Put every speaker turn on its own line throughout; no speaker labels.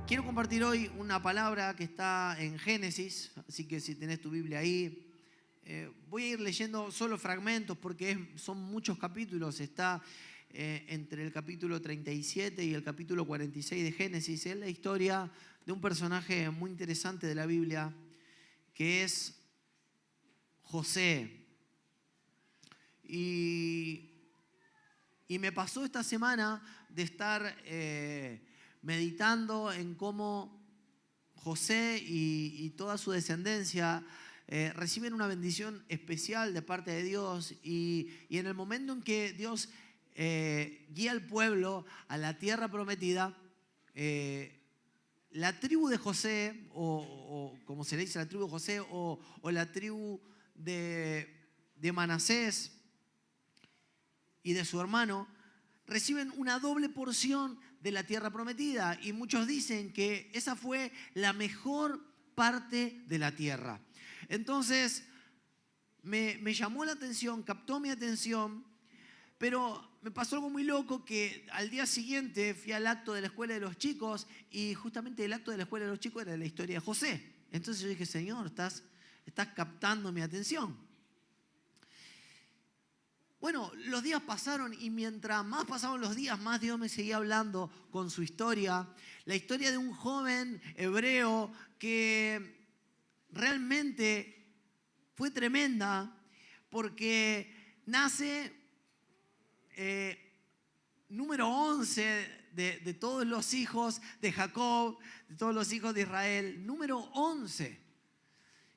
Quiero compartir hoy una palabra que está en Génesis, así que si tenés tu Biblia ahí, voy a ir leyendo solo fragmentos porque son muchos capítulos. Está entre el capítulo 37 y el capítulo 46 de Génesis. Es la historia de un personaje muy interesante de la Biblia que es José. Y me pasó esta semana de estar meditando en cómo José y toda su descendencia reciben una bendición especial de parte de Dios y en el momento en que Dios guía al pueblo a la tierra prometida, la tribu de José, o como se le dice, la tribu de José, o la tribu de Manasés y de su hermano, reciben una doble porción de la tierra prometida. Y muchos dicen que esa fue la mejor parte de la tierra. Entonces, me llamó la atención, captó mi atención, pero me pasó algo muy loco que al día siguiente fui al acto de la escuela de los chicos y justamente el acto de la escuela de los chicos era la historia de José. Entonces yo dije, Señor, estás captando mi atención. Bueno, los días pasaron y mientras más pasaban los días, más Dios me seguía hablando con su historia. La historia de un joven hebreo que realmente fue tremenda porque nace número 11 de todos los hijos de Jacob, de todos los hijos de Israel, número 11.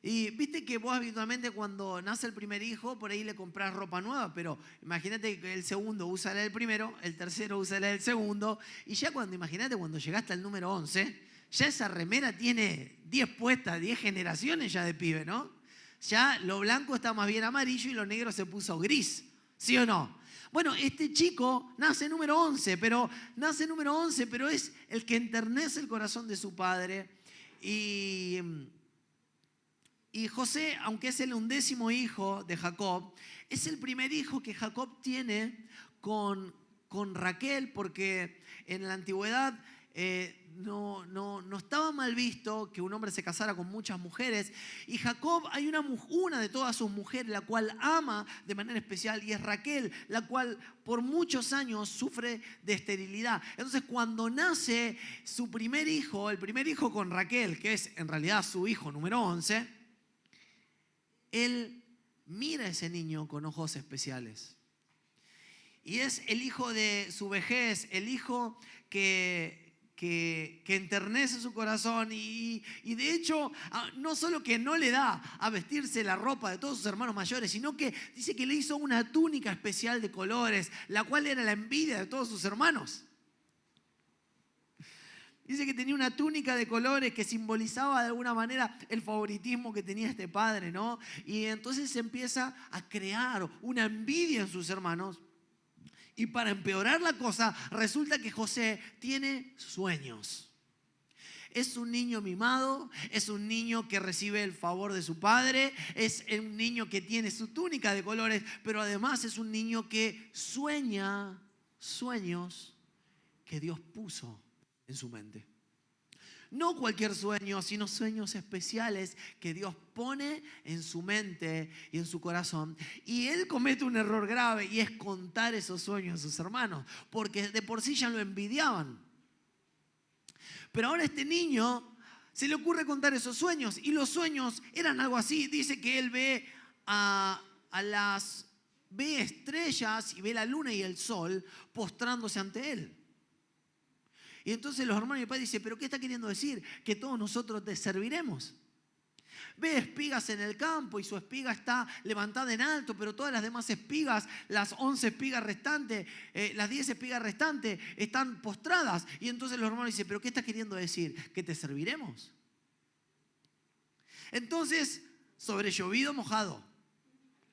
Y viste que vos habitualmente cuando nace el primer hijo, por ahí le comprás ropa nueva, pero imagínate que el segundo usa la del primero, el tercero usa la del segundo, y ya imagínate cuando llegaste al número 11, ya esa remera tiene 10 puestas, 10 generaciones ya de pibe, ¿no? Ya lo blanco está más bien amarillo y lo negro se puso gris, ¿sí o no? Bueno, este chico nace número 11, pero es el que enternece el corazón de su padre. Y José, aunque es el 11º hijo de Jacob, es el primer hijo que Jacob tiene con Raquel, porque en la antigüedad no estaba mal visto que un hombre se casara con muchas mujeres. Y Jacob, hay una de todas sus mujeres, la cual ama de manera especial, y es Raquel, la cual por muchos años sufre de esterilidad. Entonces, cuando nace su primer hijo, el primer hijo con Raquel, que es en realidad su hijo número 11, él mira a ese niño con ojos especiales. Y es el hijo de su vejez, el hijo que enternece su corazón. Y de hecho, no solo que no le da a vestirse la ropa de todos sus hermanos mayores, sino que dice que le hizo una túnica especial de colores, la cual era la envidia de todos sus hermanos. Dice que tenía una túnica de colores que simbolizaba de alguna manera el favoritismo que tenía este padre, ¿no? Y entonces se empieza a crear una envidia en sus hermanos. Y para empeorar la cosa, resulta que José tiene sueños. Es un niño mimado, es un niño que recibe el favor de su padre, es un niño que tiene su túnica de colores, pero además es un niño que sueña sueños que Dios puso en su mente. No cualquier sueño, sino sueños especiales que Dios pone en su mente y en su corazón. Y él comete un error grave y es contar esos sueños a sus hermanos, porque de por sí ya lo envidiaban. Pero ahora a este niño se le ocurre contar esos sueños, y los sueños eran algo así. Dice que él ve ve estrellas y ve la luna y el sol postrándose ante él. Y entonces los hermanos y el padre dicen, ¿pero qué está queriendo decir? Que todos nosotros te serviremos. Ve espigas en el campo y su espiga está levantada en alto, pero todas las demás espigas, las 11 espigas restantes, las 10 espigas restantes están postradas. Y entonces los hermanos dicen, ¿pero qué está queriendo decir? ¿Que te serviremos? Entonces, sobre llovido mojado.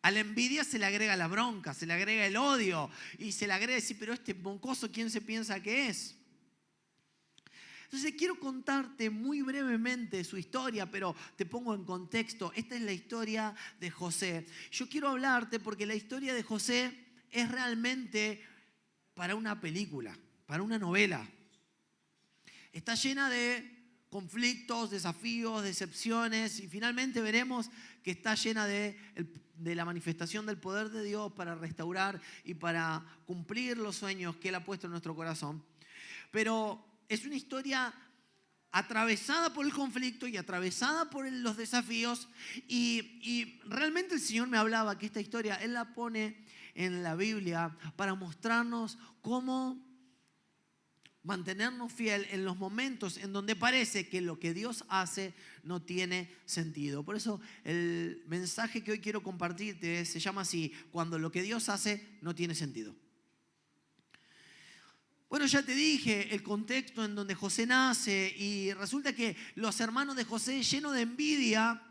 A la envidia se le agrega la bronca, se le agrega el odio y se le agrega decir, pero este mocoso, ¿quién se piensa que es? Entonces quiero contarte muy brevemente su historia, pero te pongo en contexto. Esta es la historia de José. Yo quiero hablarte porque la historia de José es realmente para una película, para una novela. está llena de conflictos, desafíos, decepciones, y finalmente veremos que está llena de la manifestación del poder de Dios para restaurar y para cumplir los sueños que Él ha puesto en nuestro corazón. Pero es una historia atravesada por el conflicto y atravesada por los desafíos, y realmente el Señor me hablaba que esta historia Él la pone en la Biblia para mostrarnos cómo mantenernos fiel en los momentos en donde parece que lo que Dios hace no tiene sentido. Por eso el mensaje que hoy quiero compartirte se llama así: cuando lo que Dios hace no tiene sentido. Bueno, ya te dije el contexto en donde José nace, y resulta que los hermanos de José, llenos de envidia,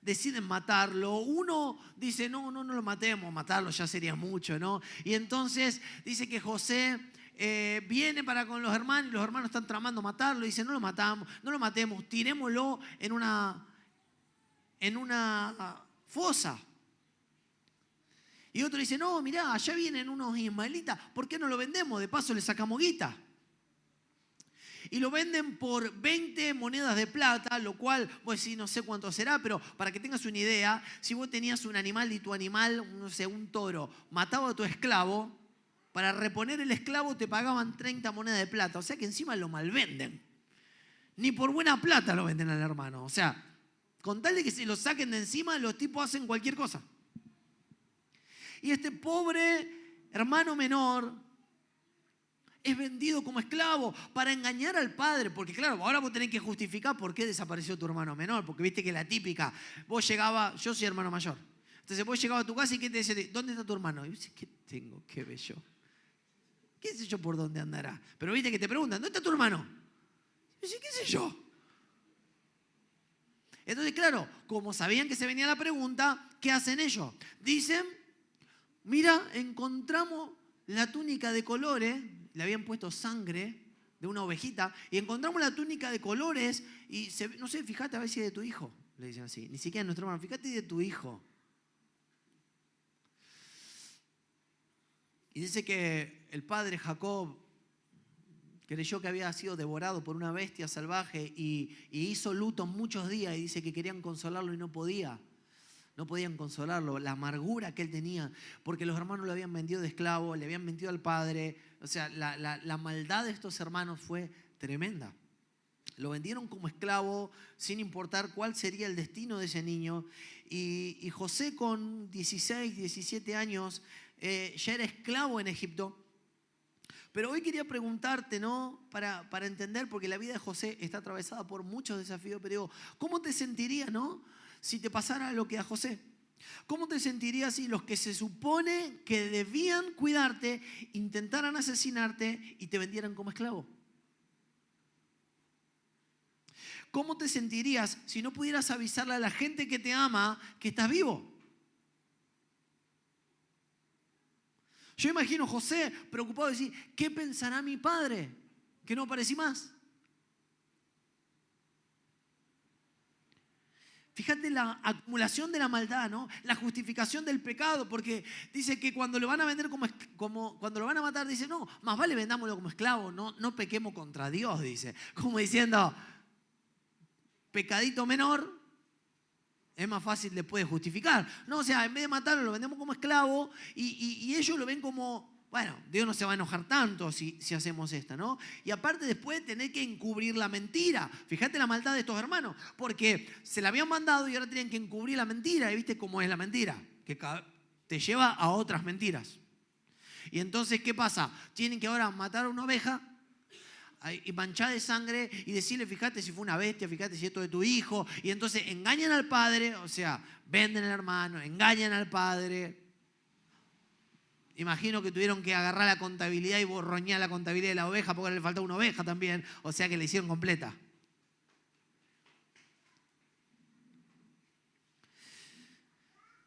deciden matarlo. Uno dice, no lo matemos, matarlo ya sería mucho, ¿no? Y entonces dice que José viene para con los hermanos, y los hermanos están tramando matarlo, y dice, no lo matemos, tirémoslo en una fosa. Y otro dice, no, mirá, allá vienen unos ismaelitas, ¿por qué no lo vendemos? De paso le sacamos guita. Y lo venden por 20 monedas de plata, lo cual, pues sí, no sé cuánto será, pero para que tengas una idea, si vos tenías un animal y tu animal, no sé, un toro, mataba a tu esclavo, para reponer el esclavo te pagaban 30 monedas de plata. O sea que encima lo malvenden. Ni por buena plata lo venden al hermano. O sea, con tal de que se lo saquen de encima, los tipos hacen cualquier cosa. Y este pobre hermano menor es vendido como esclavo para engañar al padre. Porque claro, ahora vos tenés que justificar por qué desapareció tu hermano menor. Porque viste que la típica, vos llegabas, yo soy hermano mayor. Entonces vos llegabas a tu casa y ¿qué te decía? ¿Dónde está tu hermano? Y yo decía, ¿qué tengo que ver yo? ¿Qué sé yo por dónde andará? Pero viste que te preguntan, ¿dónde está tu hermano? Y yo decía, ¿qué sé yo? Entonces claro, como sabían que se venía la pregunta, ¿qué hacen ellos? Dicen, mira, encontramos la túnica de colores, le habían puesto sangre de una ovejita, y encontramos la túnica de colores, y no sé, fíjate a ver si es de tu hijo, le dicen así, ni siquiera de nuestro hermano, fíjate de tu hijo. Y dice que el padre Jacob creyó que había sido devorado por una bestia salvaje y hizo luto muchos días, y dice que querían consolarlo y no podían consolarlo, la amargura que él tenía, porque los hermanos lo habían vendido de esclavo, le habían mentido al padre. O sea, la maldad de estos hermanos fue tremenda. Lo vendieron como esclavo sin importar cuál sería el destino de ese niño. Y José con 16, 17 años ya era esclavo en Egipto. Pero hoy quería preguntarte, ¿no? Para entender, porque la vida de José está atravesada por muchos desafíos, pero digo, ¿cómo te sentirías, no? Si te pasara lo que a José. ¿Cómo te sentirías si los que se supone que debían cuidarte intentaran asesinarte y te vendieran como esclavo? ¿Cómo te sentirías si no pudieras avisarle a la gente que te ama que estás vivo? Yo imagino a José preocupado de decir, ¿qué pensará mi padre? Que no aparecí más. Fíjate la acumulación de la maldad, ¿no? La justificación del pecado, porque dice que cuando lo van a vender cuando lo van a matar, dice, no, más vale vendámoslo como esclavo, no pequemos contra Dios, dice. Como diciendo, pecadito menor, es más fácil después de justificar. No, o sea, en vez de matarlo, lo vendemos como esclavo, y ellos lo ven como, bueno, Dios no se va a enojar tanto si hacemos esta, ¿no? Y aparte después tener que encubrir la mentira. Fíjate la maldad de estos hermanos, porque se la habían mandado y ahora tenían que encubrir la mentira. ¿Y viste cómo es la mentira? Que te lleva a otras mentiras. Y entonces, ¿qué pasa? Tienen que ahora matar a una oveja y manchar de sangre y decirle, fíjate si fue una bestia, fíjate si esto es de tu hijo. Y entonces engañan al padre, o sea, venden al hermano, engañan al padre. Imagino que tuvieron que agarrar la contabilidad y borroñar la contabilidad de la oveja porque le faltaba una oveja también, o sea que la hicieron completa.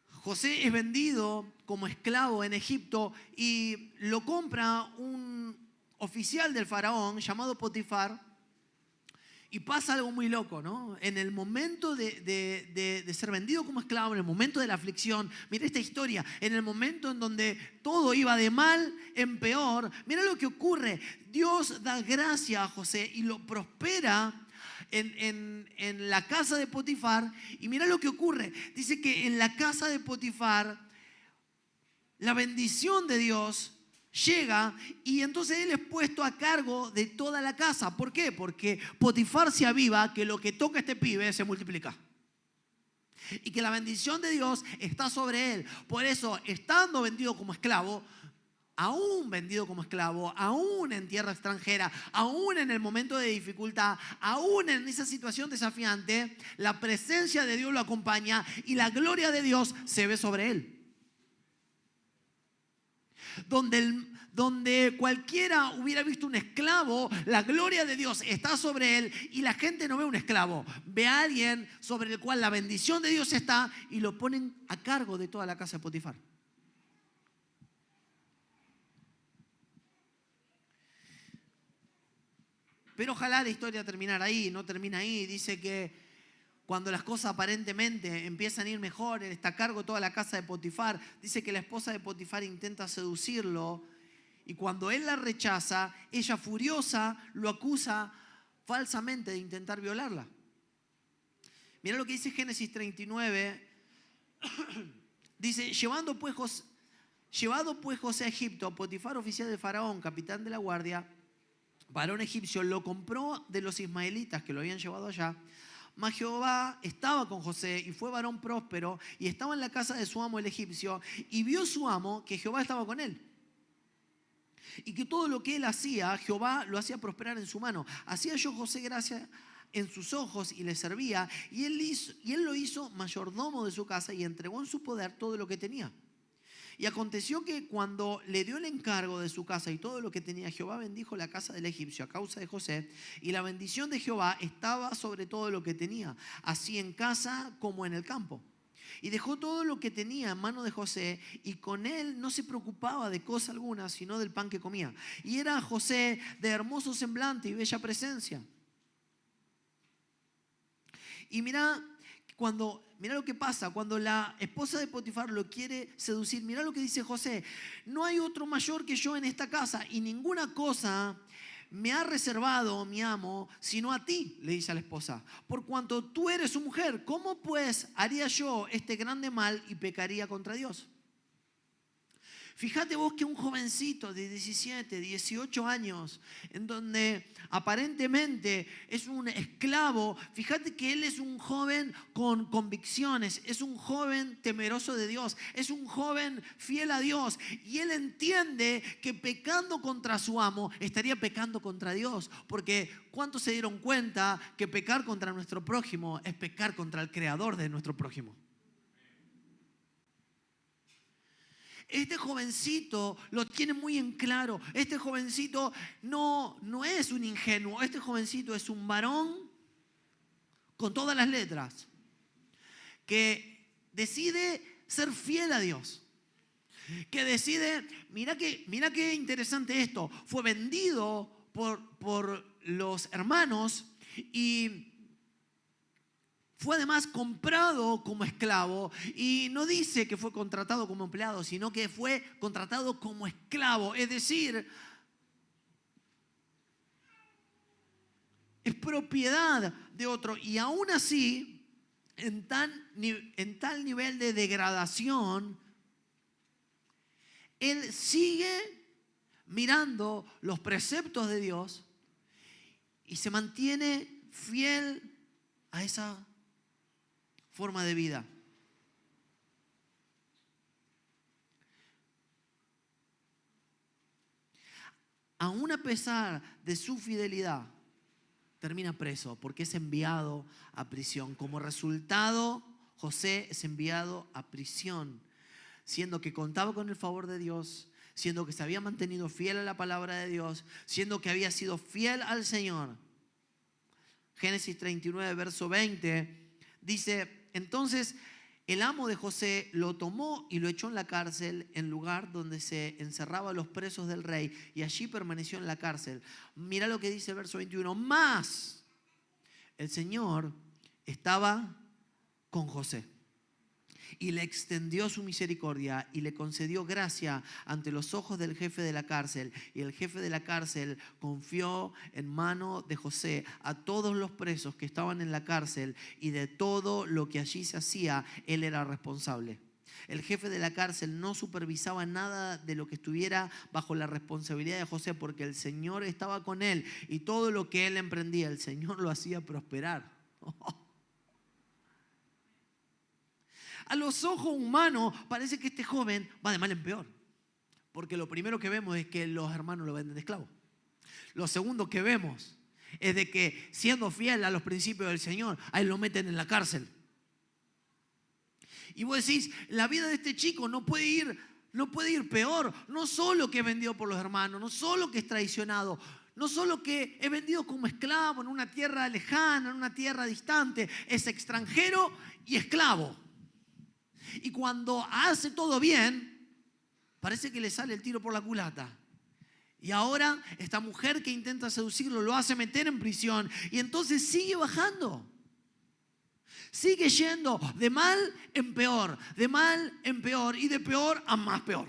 José es vendido como esclavo en Egipto y lo compra un oficial del faraón llamado Potifar. Y pasa algo muy loco, ¿no? En el momento de ser vendido como esclavo, en el momento de la aflicción, mira esta historia, en el momento en donde todo iba de mal en peor, mira lo que ocurre. Dios da gracia a José y lo prospera en la casa de Potifar. Y mira lo que ocurre. Dice que en la casa de Potifar, la bendición de Dios llega y entonces él es puesto a cargo de toda la casa. ¿Por qué? Porque Potifar se aviva que lo que toca este pibe se multiplica. Y que la bendición de Dios está sobre él. Por eso, estando vendido como esclavo, aún vendido como esclavo, aún en tierra extranjera, aún en el momento de dificultad, aún en esa situación desafiante, la presencia de Dios lo acompaña y la gloria de Dios se ve sobre él. Donde cualquiera hubiera visto un esclavo, la gloria de Dios está sobre él y la gente no ve un esclavo, ve a alguien sobre el cual la bendición de Dios está y lo ponen a cargo de toda la casa de Potifar. Pero ojalá la historia terminara ahí, no termina ahí. Dice que cuando las cosas aparentemente empiezan a ir mejor, él está a cargo de toda la casa de Potifar. Dice que la esposa de Potifar intenta seducirlo y cuando él la rechaza, ella furiosa lo acusa falsamente de intentar violarla. Mira lo que dice Génesis 39. Dice, llevado pues José a Egipto, Potifar, oficial de Faraón, capitán de la guardia, varón egipcio, lo compró de los ismaelitas que lo habían llevado allá. Mas Jehová estaba con José y fue varón próspero y estaba en la casa de su amo el egipcio y vio su amo que Jehová estaba con él. Y que todo lo que él hacía, Jehová lo hacía prosperar en su mano. Hacía yo José gracia en sus ojos y le servía. Y él lo hizo mayordomo de su casa y entregó en su poder todo lo que tenía. Y aconteció que cuando le dio el encargo de su casa y todo lo que tenía, Jehová bendijo la casa del egipcio a causa de José. Y la bendición de Jehová estaba sobre todo lo que tenía, así en casa como en el campo. Y dejó todo lo que tenía en mano de José y con él no se preocupaba de cosa alguna, sino del pan que comía. Y era José de hermoso semblante y bella presencia. Y mira lo que pasa cuando la esposa de Potifar lo quiere seducir. Mira lo que dice José: no hay otro mayor que yo en esta casa y ninguna cosa me ha reservado mi amo sino a ti, le dice a la esposa, por cuanto tú eres su mujer. ¿Cómo pues haría yo este grande mal y pecaría contra Dios? Fíjate vos que un jovencito de 17, 18 años, en donde aparentemente es un esclavo, fíjate que él es un joven con convicciones, es un joven temeroso de Dios, es un joven fiel a Dios. Y él entiende que pecando contra su amo estaría pecando contra Dios. Porque ¿cuántos se dieron cuenta que pecar contra nuestro prójimo es pecar contra el creador de nuestro prójimo? Este jovencito lo tiene muy en claro. Este jovencito no es un ingenuo. Este jovencito es un varón con todas las letras que decide ser fiel a Dios. Que decide, mira qué interesante esto. Fue vendido por los hermanos y fue además comprado como esclavo, y no dice que fue contratado como empleado, sino que fue contratado como esclavo. Es decir, es propiedad de otro. Y aún así, en tal nivel de degradación, él sigue mirando los preceptos de Dios y se mantiene fiel a esa forma de vida. Aún a pesar de su fidelidad, termina preso porque es enviado a prisión. Como resultado, José es enviado a prisión, siendo que contaba con el favor de Dios, siendo que se había mantenido fiel a la palabra de Dios, siendo que había sido fiel al Señor. Génesis 39, verso 20, dice: entonces el amo de José lo tomó y lo echó en la cárcel, en lugar donde se encerraban los presos del rey, y allí permaneció en la cárcel. Mira lo que dice el verso 21. Más el Señor estaba con José y le extendió su misericordia y le concedió gracia ante los ojos del jefe de la cárcel. Y el jefe de la cárcel confió en mano de José a todos los presos que estaban en la cárcel, y de todo lo que allí se hacía, él era responsable. El jefe de la cárcel no supervisaba nada de lo que estuviera bajo la responsabilidad de José, porque el Señor estaba con él, y todo lo que él emprendía, el Señor lo hacía prosperar. A los ojos humanos parece que este joven va de mal en peor, porque lo primero que vemos es que los hermanos lo venden de esclavo. Lo segundo que vemos es de que, siendo fiel a los principios del Señor, a él lo meten en la cárcel. Y vos decís, la vida de este chico no puede ir peor. No solo que es vendido por los hermanos, no solo que es traicionado, no solo que es vendido como esclavo en una tierra lejana, en una tierra distante, es extranjero y esclavo. Y cuando hace todo bien, parece que le sale el tiro por la culata. Y ahora esta mujer que intenta seducirlo lo hace meter en prisión, y entonces sigue bajando. Sigue yendo de mal en peor, de mal en peor y de peor a más peor.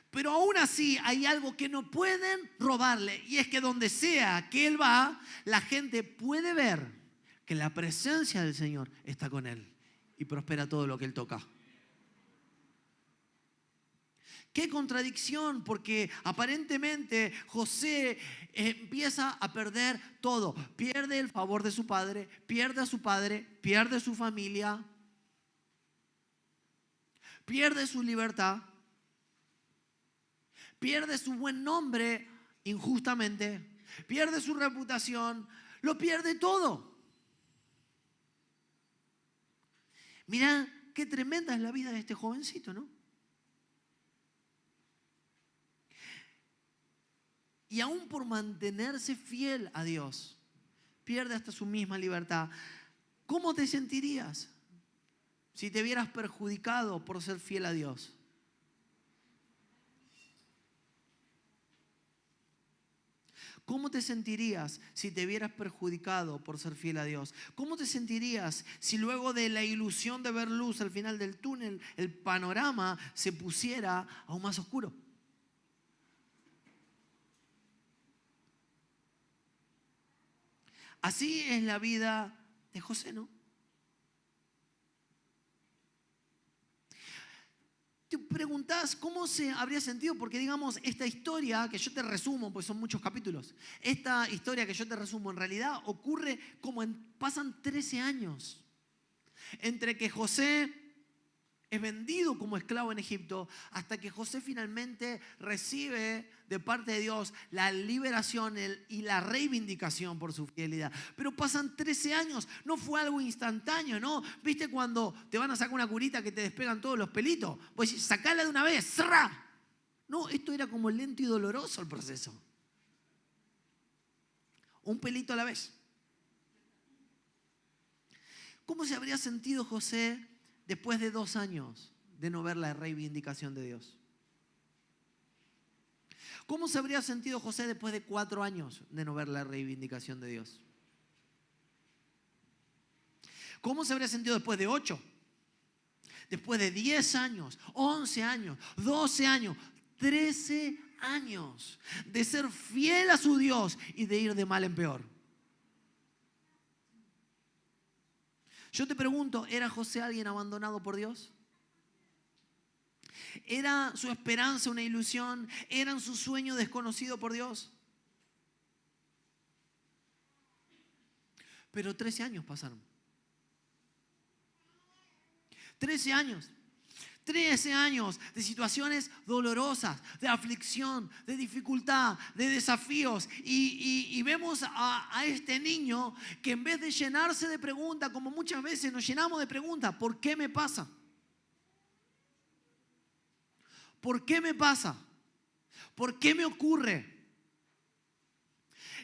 Pero aún así hay algo que no pueden robarle, y es que donde sea que él va, la gente puede ver que la presencia del Señor está con él y prospera todo lo que él toca. Qué contradicción, porque aparentemente José empieza a perder todo. Pierde el favor de su padre, pierde a su padre, pierde su familia, pierde su libertad, pierde su buen nombre injustamente, pierde su reputación, lo pierde todo. Mirá qué tremenda es la vida de este jovencito, ¿no? Y aún por mantenerse fiel a Dios, pierde hasta su misma libertad. ¿Cómo te sentirías si te vieras perjudicado por ser fiel a Dios? ¿Cómo te sentirías si te vieras perjudicado por ser fiel a Dios? ¿Cómo te sentirías si luego de la ilusión de ver luz al final del túnel, el panorama se pusiera aún más oscuro? Así es la vida de José, ¿no? Te preguntás cómo se habría sentido, porque digamos, esta historia que yo te resumo, pues son muchos capítulos, esta historia que yo te resumo en realidad ocurre pasan 13 años entre que José es vendido como esclavo en Egipto hasta que José finalmente recibe de parte de Dios la liberación y la reivindicación por su fidelidad. Pero pasan 13 años, no fue algo instantáneo, ¿no? ¿Viste cuando te van a sacar una curita que te despegan todos los pelitos? Pues sacala de una vez, ¡zra! No, esto era como lento y doloroso el proceso. Un pelito a la vez. ¿Cómo se habría sentido José después de 2 años de no ver la reivindicación de Dios? ¿Cómo se habría sentido José después de 4 años de no ver la reivindicación de Dios? ¿Cómo se habría sentido después de 8? Después de 10 años, 11 años, 12 años, 13 años de ser fiel a su Dios y de ir de mal en peor. Yo te pregunto, ¿era José alguien abandonado por Dios? ¿Era su esperanza una ilusión? ¿Era su sueño desconocido por Dios? Pero 13 años pasaron. 13 años. 13 años de situaciones dolorosas, de aflicción, de dificultad, de desafíos. Y vemos a este niño que en vez de llenarse de preguntas, como muchas veces nos llenamos de preguntas, ¿por qué me pasa? ¿Por qué me pasa? ¿Por qué me ocurre?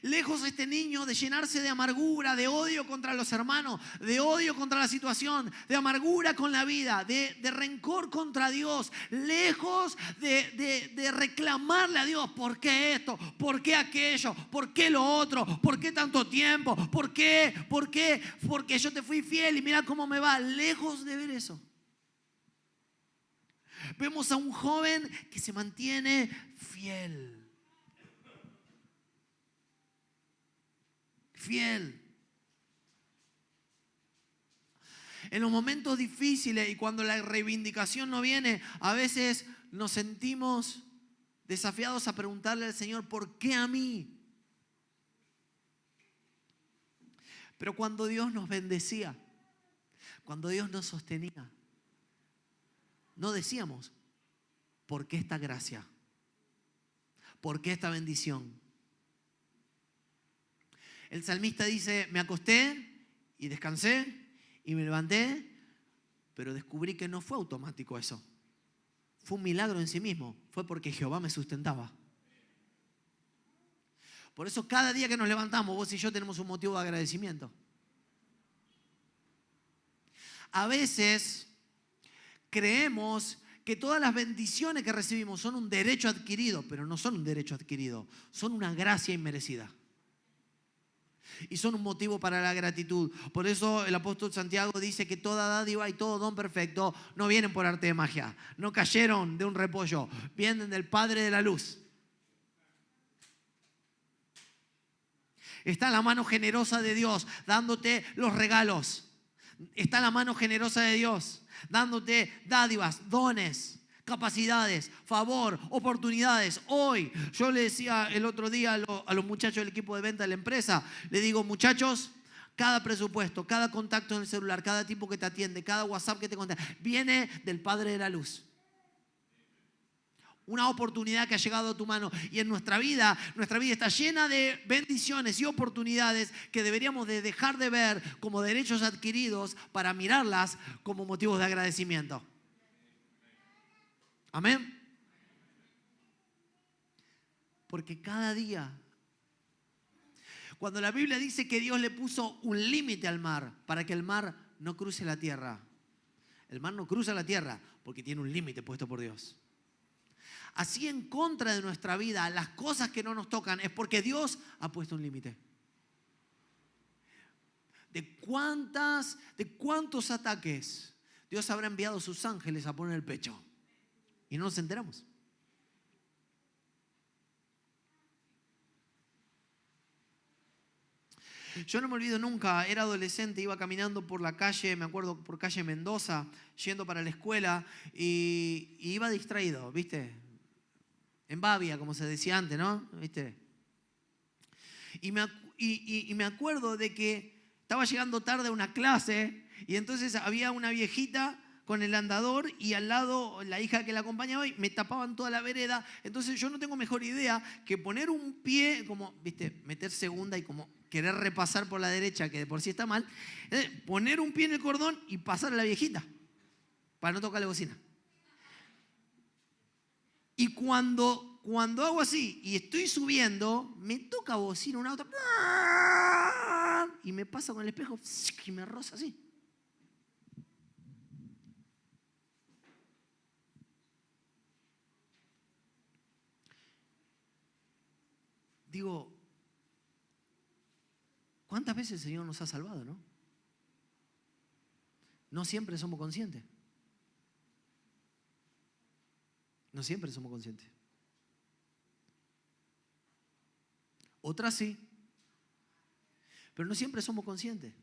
Lejos este niño de llenarse de amargura, de odio contra los hermanos, de odio contra la situación, de amargura con la vida, de rencor contra Dios. Lejos de reclamarle a Dios, ¿por qué esto? ¿Por qué aquello? ¿Por qué lo otro? ¿Por qué tanto tiempo? ¿Por qué? ¿Por qué? Porque yo te fui fiel y mira cómo me va. Lejos de ver eso. Vemos a un joven que se mantiene fiel. Fiel. En los momentos difíciles y cuando la reivindicación no viene, a veces nos sentimos desafiados a preguntarle al Señor, ¿por qué a mí? Pero cuando Dios nos bendecía, cuando Dios nos sostenía, no decíamos, ¿por qué esta gracia? ¿Por qué esta bendición? El salmista dice, me acosté y descansé y me levanté, pero descubrí que no fue automático eso. Fue un milagro en sí mismo, fue porque Jehová me sustentaba. Por eso cada día que nos levantamos, vos y yo tenemos un motivo de agradecimiento. A veces creemos que todas las bendiciones que recibimos son un derecho adquirido, pero no son un derecho adquirido, son una gracia inmerecida. Y son un motivo para la gratitud. Por eso el apóstol Santiago dice que toda dádiva y todo don perfecto no vienen por arte de magia, no cayeron de un repollo, vienen del Padre de la luz. Está la mano generosa de Dios dándote los regalos. Está la mano generosa de Dios dándote dádivas, dones, capacidades, favor, oportunidades. Hoy, yo le decía el otro día a los muchachos del equipo de venta de la empresa, le digo, muchachos, cada presupuesto, cada contacto en el celular, cada tipo que te atiende, cada WhatsApp que te contesta, viene del Padre de la Luz. Una oportunidad que ha llegado a tu mano. Y en nuestra vida está llena de bendiciones y oportunidades que deberíamos de dejar de ver como derechos adquiridos para mirarlas como motivos de agradecimiento. Amén. Porque cada día, cuando la Biblia dice que Dios le puso un límite al mar para que el mar no cruce la tierra. El mar no cruza la tierra porque tiene un límite puesto por Dios. Así en contra de nuestra vida, las cosas que no nos tocan es porque Dios ha puesto un límite. ¿De cuántos ataques Dios habrá enviado a sus ángeles a poner el pecho? Y no nos enteramos. Yo no me olvido nunca, era adolescente, iba caminando por la calle, me acuerdo por calle Mendoza, yendo para la escuela y iba distraído, ¿viste? En babia, como se decía antes, ¿no? ¿Viste? Y me acuerdo de que estaba llegando tarde a una clase y entonces había una viejita con el andador y al lado la hija que la acompañaba y me tapaban toda la vereda. Entonces yo no tengo mejor idea que poner un pie, como, ¿viste? Meter segunda y como querer repasar por la derecha, que de por sí está mal, poner un pie en el cordón y pasar a la viejita para no tocar la bocina. Y cuando hago así y estoy subiendo, me toca bocina un auto y me pasa con el espejo y me roza así. Digo, ¿cuántas veces el Señor nos ha salvado, no? No siempre somos conscientes. No siempre somos conscientes. Otras sí, pero no siempre somos conscientes.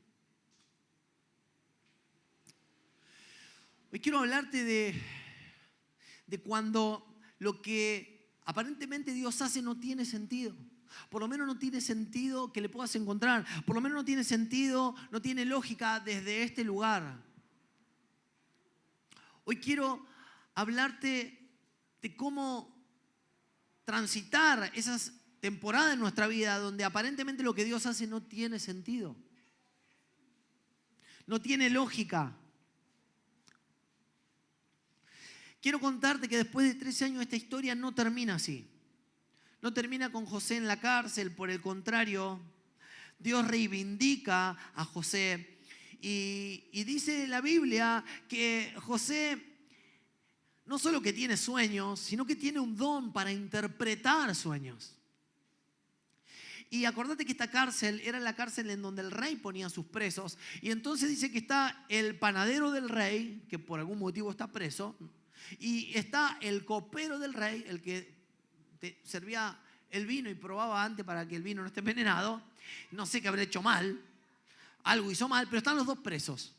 Hoy quiero hablarte de cuando lo que aparentemente Dios hace no tiene sentido. Por lo menos no tiene sentido que le puedas encontrar. Por lo menos no tiene sentido, no tiene lógica desde este lugar. Hoy quiero hablarte de cómo transitar esas temporadas en nuestra vida donde aparentemente lo que Dios hace no tiene sentido. No tiene lógica. Quiero contarte que después de 13 años esta historia no termina así. no termina con José en la cárcel, por el contrario, Dios reivindica a José. Y dice la Biblia que José no solo que tiene sueños, sino que tiene un don para interpretar sueños. Y acordate que esta cárcel era la cárcel en donde el rey ponía a sus presos. Y entonces dice que está el panadero del rey, que por algún motivo está preso. Y está el copero del rey, el que te servía el vino y probaba antes para que el vino no esté envenenado. No sé qué habrá hecho mal. Algo hizo mal, pero están los dos presos.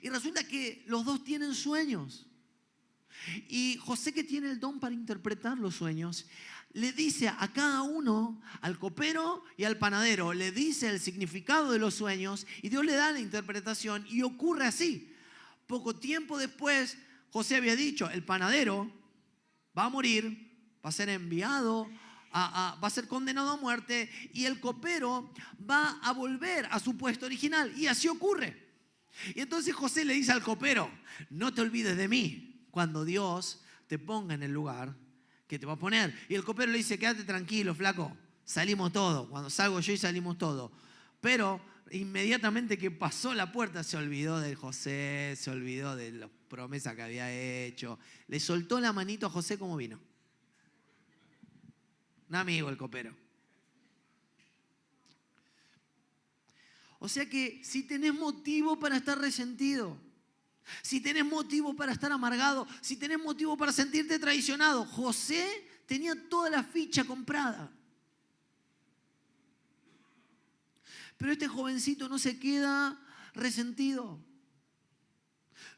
Y resulta que los dos tienen sueños. Y José, que tiene el don para interpretar los sueños, le dice a cada uno, al copero y al panadero, le dice el significado de los sueños y Dios le da la interpretación y ocurre así. Poco tiempo después, José había dicho, el panadero va a morir, va a ser enviado, va a ser condenado a muerte y el copero va a volver a su puesto original. Y así ocurre. Y entonces José le dice al copero, no te olvides de mí cuando Dios te ponga en el lugar que te va a poner. Y el copero le dice, quédate tranquilo, flaco, salimos todos. Cuando salgo yo y salimos todos. Pero inmediatamente que pasó la puerta se olvidó de José, se olvidó de las promesas que había hecho. Le soltó la manito a José como vino. Un amigo el copero. O sea que si tenés motivo para estar resentido, si tenés motivo para estar amargado, si tenés motivo para sentirte traicionado, José tenía toda la ficha comprada. Pero este jovencito no se queda resentido,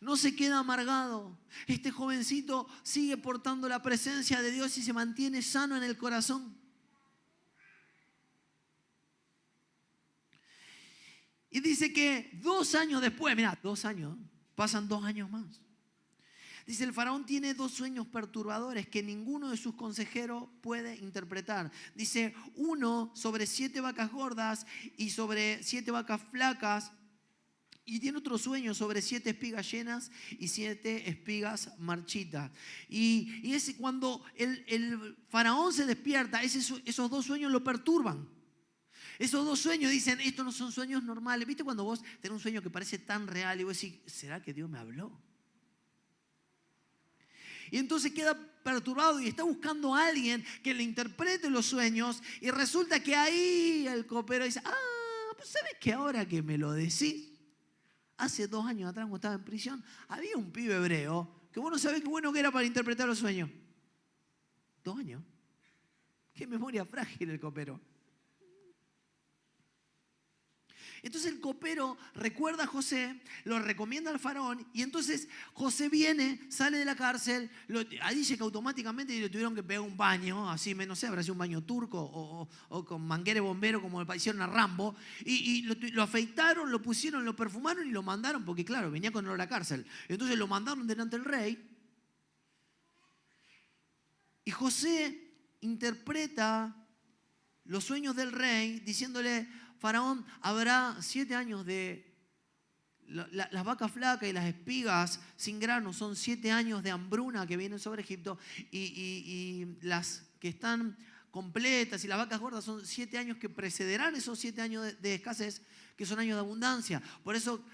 no se queda amargado. Este jovencito sigue portando la presencia de Dios y se mantiene sano en el corazón. Y dice que 2 años después, mira, 2 años, pasan 2 años más. Dice, el faraón tiene 2 sueños perturbadores que ninguno de sus consejeros puede interpretar. Dice, uno sobre 7 vacas gordas y sobre 7 vacas flacas. Y tiene otro sueño sobre 7 espigas llenas y 7 espigas marchitas. Y es cuando el faraón se despierta, esos 2 sueños lo perturban. Esos 2 sueños dicen, estos no son sueños normales. ¿Viste cuando vos tenés un sueño que parece tan real y vos decís, ¿será que Dios me habló? Y entonces queda perturbado y está buscando a alguien que le interprete los sueños y resulta que ahí el copero dice, pues ¿sabes qué? Ahora que me lo decís, hace 2 años atrás cuando estaba en prisión, había un pibe hebreo que vos no sabés qué bueno que era para interpretar los sueños. 2 años. Qué memoria frágil el copero. Entonces el copero recuerda a José, lo recomienda al faraón y entonces José viene, sale de la cárcel, ahí dice que automáticamente le tuvieron que pegar un baño, así, no sé, habrá sido un baño turco o con manguera de bombero como le hicieron a Rambo, y lo afeitaron, lo pusieron, lo perfumaron y lo mandaron, porque claro, venía con olor a cárcel. Entonces lo mandaron delante del rey y José interpreta los sueños del rey diciéndole, faraón, habrá 7 años de las vacas flacas y las espigas sin grano, son 7 años de hambruna que vienen sobre Egipto y las que están completas y las vacas gordas son 7 años que precederán esos 7 años de escasez, que son años de abundancia. Por eso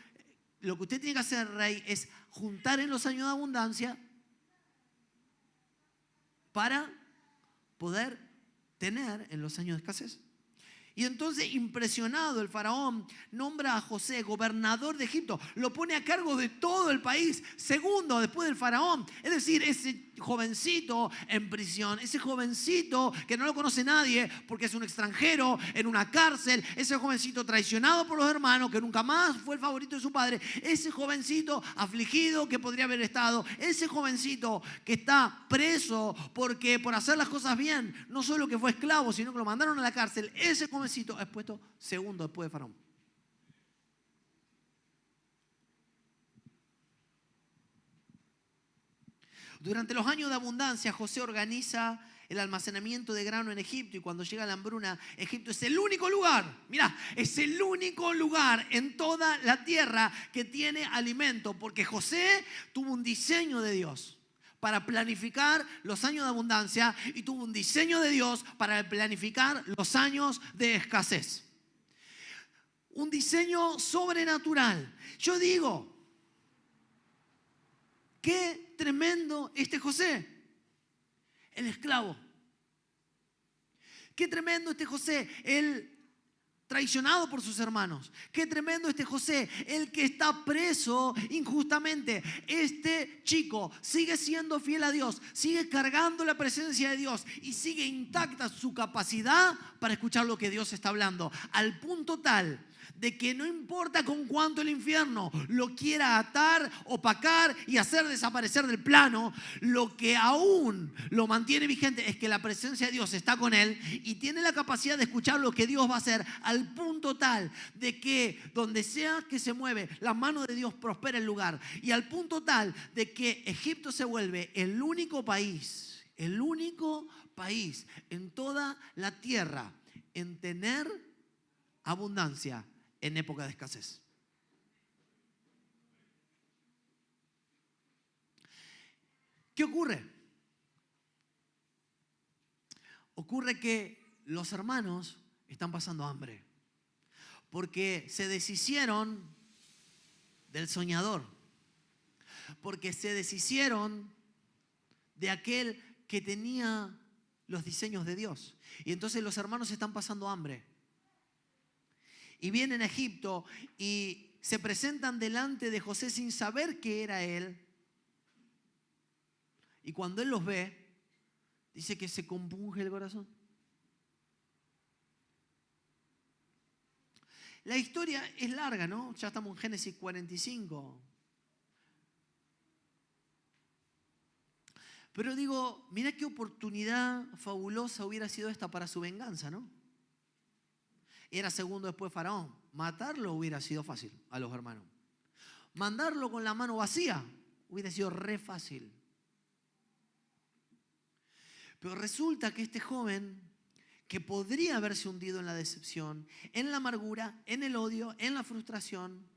lo que usted tiene que hacer, rey, es juntar en los años de abundancia para poder tener en los años de escasez. Y entonces, impresionado, el faraón nombra a José gobernador de Egipto, lo pone a cargo de todo el país, segundo después del faraón. Es decir, ese jovencito en prisión, ese jovencito que no lo conoce nadie porque es un extranjero en una cárcel, ese jovencito traicionado por los hermanos que nunca más fue el favorito de su padre, ese jovencito afligido que podría haber estado, ese jovencito que está preso porque por hacer las cosas bien, no solo que fue esclavo, sino que lo mandaron a la cárcel, ese jovencito es puesto segundo después de faraón. Durante los años de abundancia, José organiza el almacenamiento de grano en Egipto y cuando llega la hambruna, Egipto es el único lugar, mira, es el único lugar en toda la tierra que tiene alimento, porque José tuvo un diseño de Dios para planificar los años de abundancia y tuvo un diseño de Dios para planificar los años de escasez. Un diseño sobrenatural. Yo digo, qué tremendo este José, el esclavo. Qué tremendo este José, el traicionado por sus hermanos. Qué tremendo este José, el que está preso injustamente. Este chico sigue siendo fiel a Dios, sigue cargando la presencia de Dios y sigue intacta su capacidad para escuchar lo que Dios está hablando. Al punto tal de que no importa con cuánto el infierno lo quiera atar, opacar y hacer desaparecer del plano, lo que aún lo mantiene vigente es que la presencia de Dios está con él y tiene la capacidad de escuchar lo que Dios va a hacer, al punto tal de que donde sea que se mueve, la mano de Dios prospera el lugar, y al punto tal de que Egipto se vuelve el único país en toda la tierra en tener abundancia en época de escasez. ¿Qué ocurre? Ocurre que los hermanos están pasando hambre porque se deshicieron del soñador, porque se deshicieron de aquel que tenía los diseños de Dios. Y entonces los hermanos están pasando hambre. Y vienen a Egipto y se presentan delante de José sin saber que era él. Y cuando él los ve, dice que se compunge el corazón. La historia es larga, ¿no? Ya estamos en Génesis 45. Pero digo, mira qué oportunidad fabulosa hubiera sido esta para su venganza, ¿no? Era segundo después Faraón. Matarlo hubiera sido fácil a los hermanos. Mandarlo con la mano vacía hubiera sido re fácil. Pero resulta que este joven, que podría haberse hundido en la decepción, en la amargura, en el odio, en la frustración,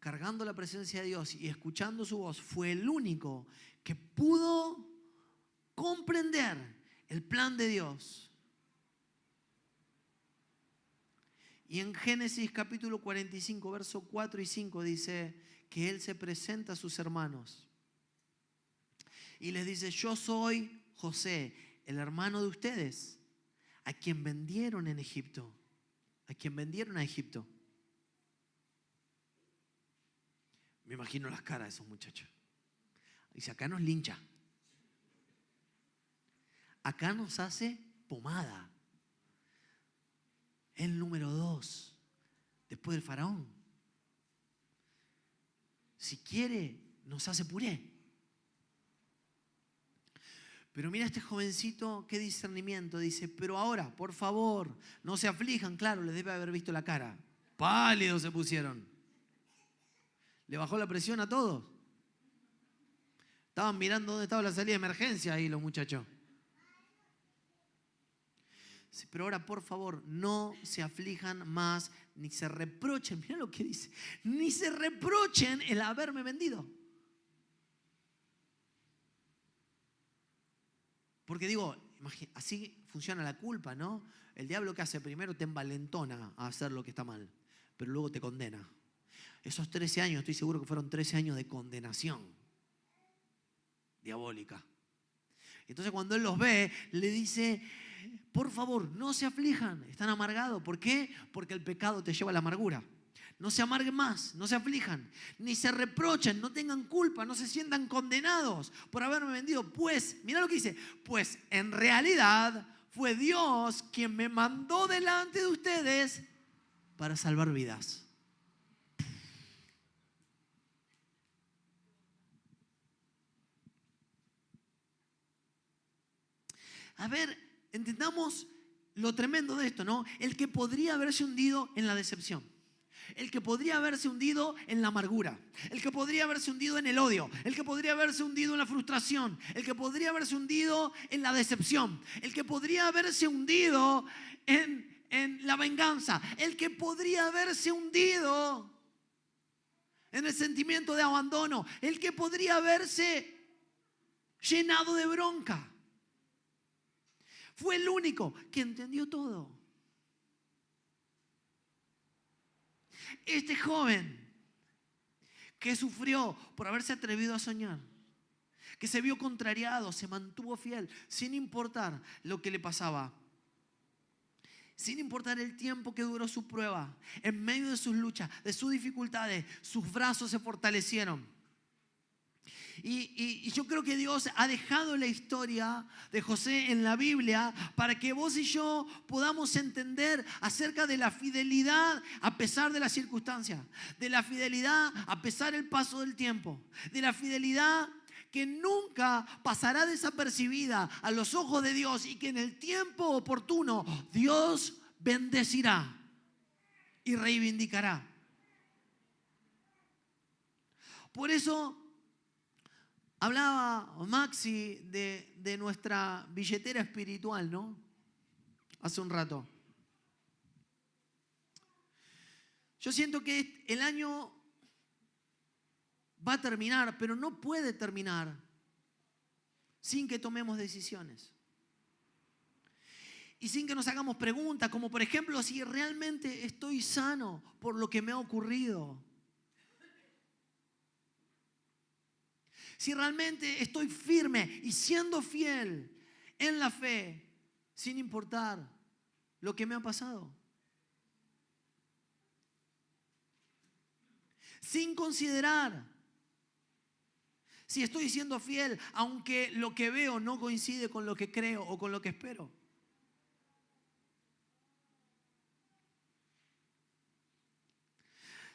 cargando la presencia de Dios y escuchando su voz, fue el único que pudo comprender el plan de Dios. Y en Génesis capítulo 45, versos 4 y 5 dice que él se presenta a sus hermanos y les dice: yo soy José, el hermano de ustedes, a quien vendieron en Egipto. A quien vendieron a Egipto. Me imagino las caras de esos muchachos. Dice: acá nos lincha. Acá nos hace pomada. El número 2, después del faraón. Si quiere, nos hace puré. Pero mira este jovencito, qué discernimiento. Dice: pero ahora, por favor, no se aflijan. Claro, les debe haber visto la cara. Pálidos se pusieron. Le bajó la presión a todos. Estaban mirando dónde estaba la salida de emergencia ahí los muchachos. Pero ahora, por favor, no se aflijan más, ni se reprochen. Mira lo que dice: ni se reprochen el haberme vendido. Porque digo, así funciona la culpa, ¿no? El diablo, que hace primero te envalentona a hacer lo que está mal, pero luego te condena. Esos 13 años, estoy seguro que fueron 13 años de condenación diabólica. Entonces cuando él los ve, le dice: por favor, no se aflijan, están amargados. ¿Por qué? Porque el pecado te lleva a la amargura. No se amarguen más, no se aflijan, ni se reprochen, no tengan culpa, no se sientan condenados por haberme vendido. Pues, mira lo que dice: pues en realidad fue Dios quien me mandó delante de ustedes para salvar vidas. A ver, entendamos lo tremendo de esto, ¿no? El que podría haberse hundido en la decepción. El que podría haberse hundido en la amargura. El que podría haberse hundido en el odio. El que podría haberse hundido en la frustración. El que podría haberse hundido en la decepción. El que podría haberse hundido en la venganza. El que podría haberse hundido en el sentimiento de abandono, el que podría haberse llenado de bronca. Fue el único que entendió todo. Este joven que sufrió por haberse atrevido a soñar, que se vio contrariado, se mantuvo fiel, sin importar lo que le pasaba, sin importar el tiempo que duró su prueba, en medio de sus luchas, de sus dificultades, sus brazos se fortalecieron. Y yo creo que Dios ha dejado la historia de José en la Biblia para que vos y yo podamos entender acerca de la fidelidad a pesar de las circunstancias, de la fidelidad a pesar del paso del tiempo, de la fidelidad que nunca pasará desapercibida a los ojos de Dios y que en el tiempo oportuno Dios bendecirá y reivindicará. Por eso hablaba Maxi de nuestra billetera espiritual, ¿no? Hace un rato. Yo siento que el año va a terminar, pero no puede terminar sin que tomemos decisiones. Y sin que nos hagamos preguntas, como por ejemplo, si realmente estoy sano por lo que me ha ocurrido. Si realmente estoy firme y siendo fiel en la fe, sin importar lo que me ha pasado. Sin considerar si estoy siendo fiel, aunque lo que veo no coincide con lo que creo o con lo que espero.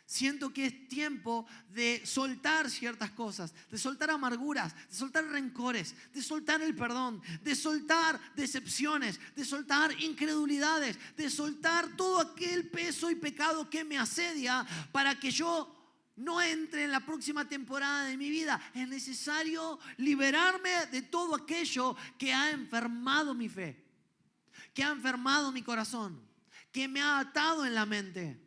Siento que es tiempo de soltar ciertas cosas, de soltar amarguras, de soltar rencores, de soltar el perdón, de soltar decepciones, de soltar incredulidades, de soltar todo aquel peso y pecado que me asedia para que yo no entre en la próxima temporada de mi vida. Es necesario liberarme de todo aquello que ha enfermado mi fe, que ha enfermado mi corazón, que me ha atado en la mente.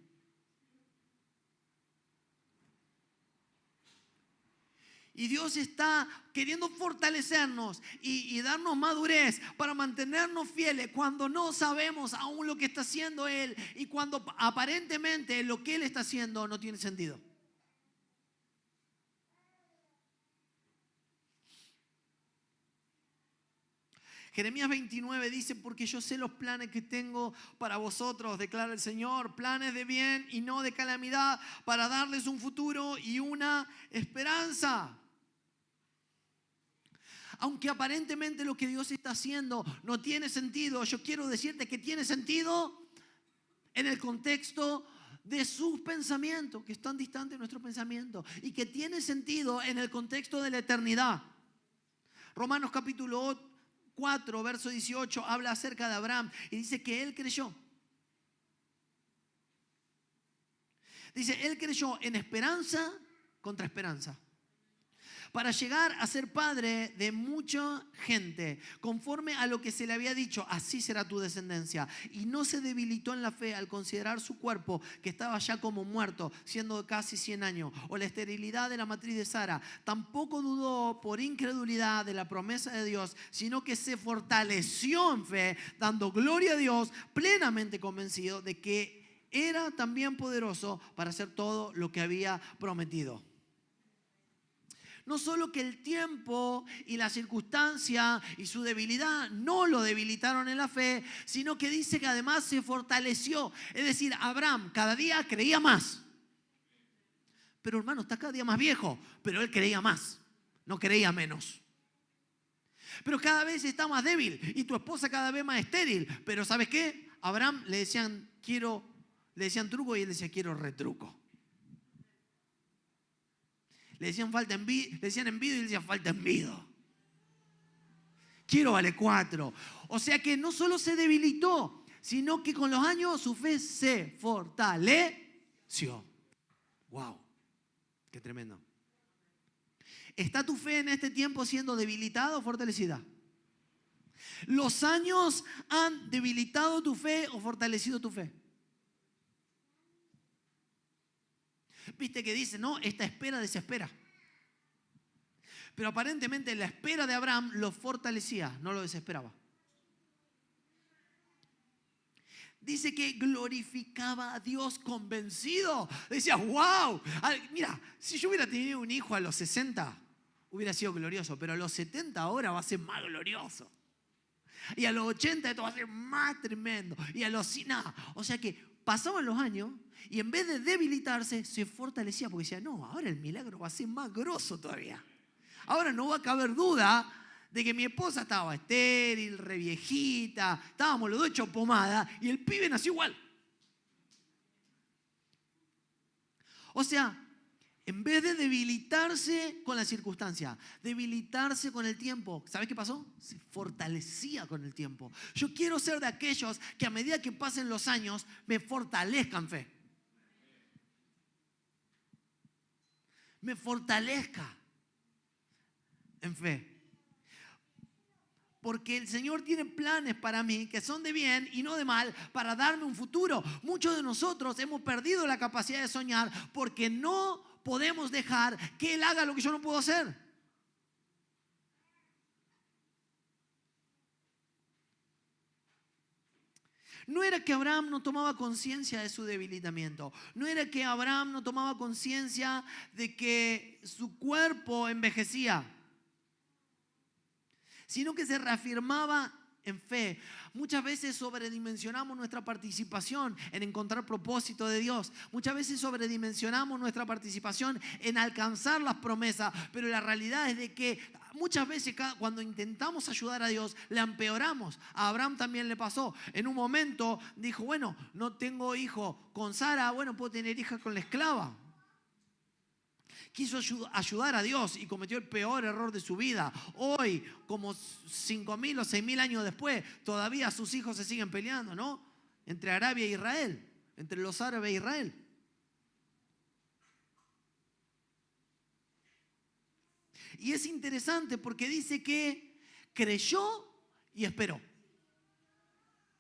Y Dios está queriendo fortalecernos y darnos madurez para mantenernos fieles cuando no sabemos aún lo que está haciendo Él y cuando aparentemente lo que Él está haciendo no tiene sentido. Jeremías 29 dice, porque yo sé los planes que tengo para vosotros, declara el Señor, planes de bien y no de calamidad, para darles un futuro y una esperanza. Aunque aparentemente lo que Dios está haciendo no tiene sentido, yo quiero decirte que tiene sentido en el contexto de sus pensamientos, que están distantes de nuestros pensamientos, y que tiene sentido en el contexto de la eternidad. Romanos capítulo 4, verso 18, habla acerca de Abraham y dice que él creyó. Dice, él creyó en esperanza contra esperanza, para llegar a ser padre de mucha gente, conforme a lo que se le había dicho, así será tu descendencia. Y no se debilitó en la fe al considerar su cuerpo, que estaba ya como muerto, siendo de casi 100 años, o la esterilidad de la matriz de Sara. Tampoco dudó por incredulidad de la promesa de Dios, sino que se fortaleció en fe, dando gloria a Dios, plenamente convencido de que era también poderoso para hacer todo lo que había prometido. No solo que el tiempo y la circunstancia y su debilidad no lo debilitaron en la fe, sino que dice que además se fortaleció. Es decir, Abraham cada día creía más. Pero hermano, está cada día más viejo, pero él creía más, no creía menos. Pero cada vez está más débil y tu esposa cada vez más estéril. Pero ¿sabes qué? A Abraham le decían truco y él decía quiero retruco. Le decían envido y él decía falta envido. Quiero vale 4. O sea que no solo se debilitó, sino que con los años su fe se fortaleció. ¡Wow! ¡Qué tremendo! ¿Está tu fe en este tiempo siendo debilitada o fortalecida? ¿Los años han debilitado tu fe o fortalecido tu fe? Viste que dice, no, esta espera desespera. Pero aparentemente la espera de Abraham lo fortalecía, no lo desesperaba. Dice que glorificaba a Dios convencido. Decía, wow, mira, si yo hubiera tenido un hijo a los 60, hubiera sido glorioso, pero a los 70 ahora va a ser más glorioso. Y a los 80 esto va a ser más tremendo. Y a los... nada. O sea que pasaban los años y en vez de debilitarse, se fortalecía porque decía, no, ahora el milagro va a ser más grosso todavía. Ahora no va a caber duda de que mi esposa estaba estéril, reviejita, estábamos los dos hechos pomada y el pibe nació igual. O sea, en vez de debilitarse con la circunstancia, debilitarse con el tiempo, ¿sabes qué pasó? Se fortalecía con el tiempo. Yo quiero ser de aquellos que a medida que pasen los años me fortalezcan fe. Me fortalezca en fe. Porque el Señor tiene planes para mí que son de bien y no de mal para darme un futuro. Muchos de nosotros hemos perdido la capacidad de soñar porque no podemos dejar que Él haga lo que yo no puedo hacer. No era que Abraham no tomaba conciencia de su debilitamiento. No era que Abraham no tomaba conciencia de que su cuerpo envejecía, sino que se reafirmaba en fe. Muchas veces sobredimensionamos nuestra participación en encontrar propósito de Dios. Muchas veces sobredimensionamos nuestra participación en alcanzar las promesas, pero la realidad es de que muchas veces cuando intentamos ayudar a Dios, la empeoramos. A Abraham también le pasó. En un momento dijo, bueno, no tengo hijo con Sara, bueno, puedo tener hija con la esclava. Quiso ayudar a Dios y cometió el peor error de su vida. Hoy, como 5.000 o 6.000 años después, todavía sus hijos se siguen peleando, ¿no? Entre Arabia e Israel, entre los árabes e Israel. Y es interesante porque dice que creyó y esperó.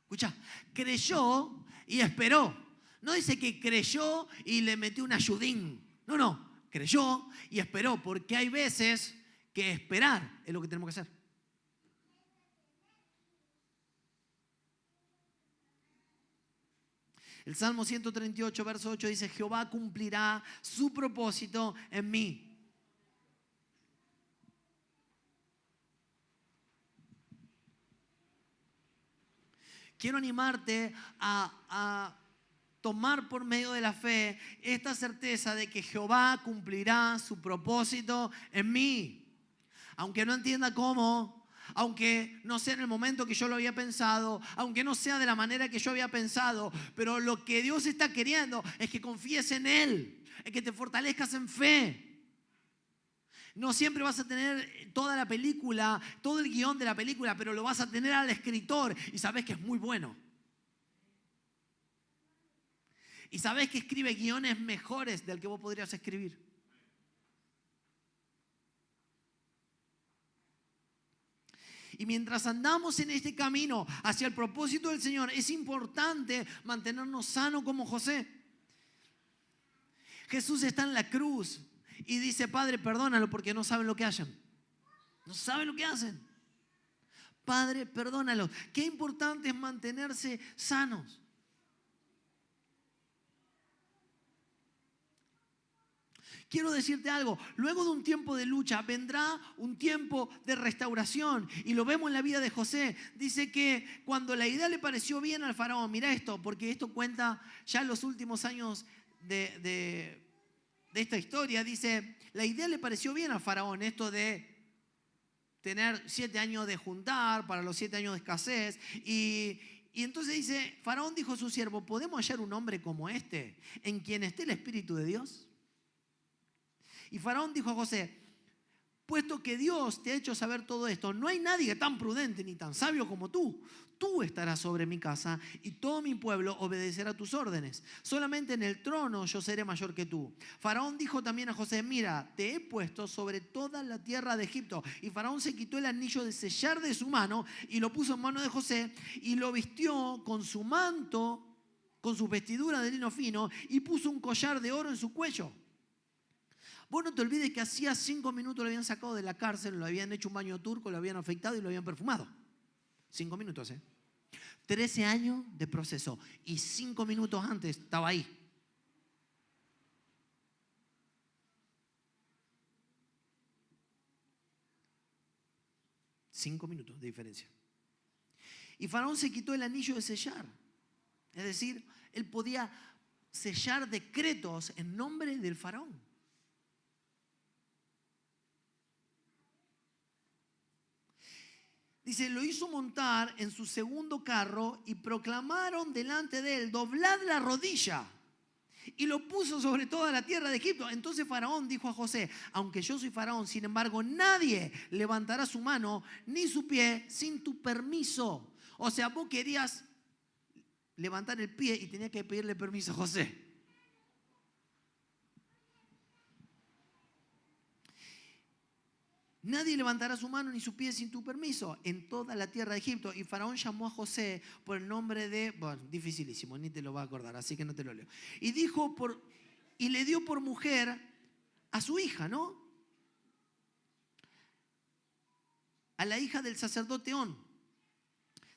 Escucha, creyó y esperó. No dice que creyó y le metió un ayudín. No. Creyó y esperó, porque hay veces que esperar es lo que tenemos que hacer. El Salmo 138, verso 8 dice, Jehová cumplirá su propósito en mí. Quiero animarte a tomar por medio de la fe esta certeza de que Jehová cumplirá su propósito en mí. Aunque no entienda cómo, aunque no sea en el momento que yo lo había pensado, aunque no sea de la manera que yo había pensado, pero lo que Dios está queriendo es que confíes en Él, es que te fortalezcas en fe. No siempre vas a tener toda la película, todo el guión de la película, pero lo vas a tener al escritor y sabes que es muy bueno. Y sabés que escribe guiones mejores del que vos podrías escribir. Y mientras andamos en este camino hacia el propósito del Señor, es importante mantenernos sanos como José. Jesús está en la cruz y dice, Padre, perdónalo porque no saben lo que hacen. No saben lo que hacen. Padre, perdónalo. Qué importante es mantenerse sanos. Quiero decirte algo, luego de un tiempo de lucha vendrá un tiempo de restauración y lo vemos en la vida de José. Dice que cuando la idea le pareció bien al faraón, mira esto, porque esto cuenta ya en los últimos años de esta historia, dice, la idea le pareció bien al faraón, esto de tener 7 años de juntar para los 7 años de escasez y entonces dice, faraón dijo a su siervo, ¿podemos hallar un hombre como este en quien esté el Espíritu de Dios? Y Faraón dijo a José, puesto que Dios te ha hecho saber todo esto, no hay nadie tan prudente ni tan sabio como tú. Tú estarás sobre mi casa y todo mi pueblo obedecerá tus órdenes. Solamente en el trono yo seré mayor que tú. Faraón dijo también a José, mira, te he puesto sobre toda la tierra de Egipto. Y Faraón se quitó el anillo de sellar de su mano y lo puso en mano de José y lo vistió con su manto con sus vestiduras de lino fino y puso un collar de oro en su cuello. Vos no te olvides que hacía 5 minutos lo habían sacado de la cárcel, lo habían hecho un baño turco, lo habían afeitado y lo habían perfumado. 5 minutos, 13 años de proceso y 5 minutos antes estaba ahí. Cinco minutos de diferencia. Y Faraón se quitó el anillo de sellar. Es decir, él podía sellar decretos en nombre del faraón. Dice, lo hizo montar en su segundo carro y proclamaron delante de él, doblad la rodilla. Y lo puso sobre toda la tierra de Egipto. Entonces Faraón dijo a José, aunque yo soy Faraón, sin embargo, nadie levantará su mano ni su pie sin tu permiso. O sea, vos querías levantar el pie y tenías que pedirle permiso a José. Nadie levantará su mano ni su pie sin tu permiso en toda la tierra de Egipto. Y Faraón llamó a José por el nombre de... Bueno, dificilísimo, ni te lo va a acordar, así que no te lo leo. Y dijo y le dio por mujer a su hija, ¿no? A la hija del sacerdote On.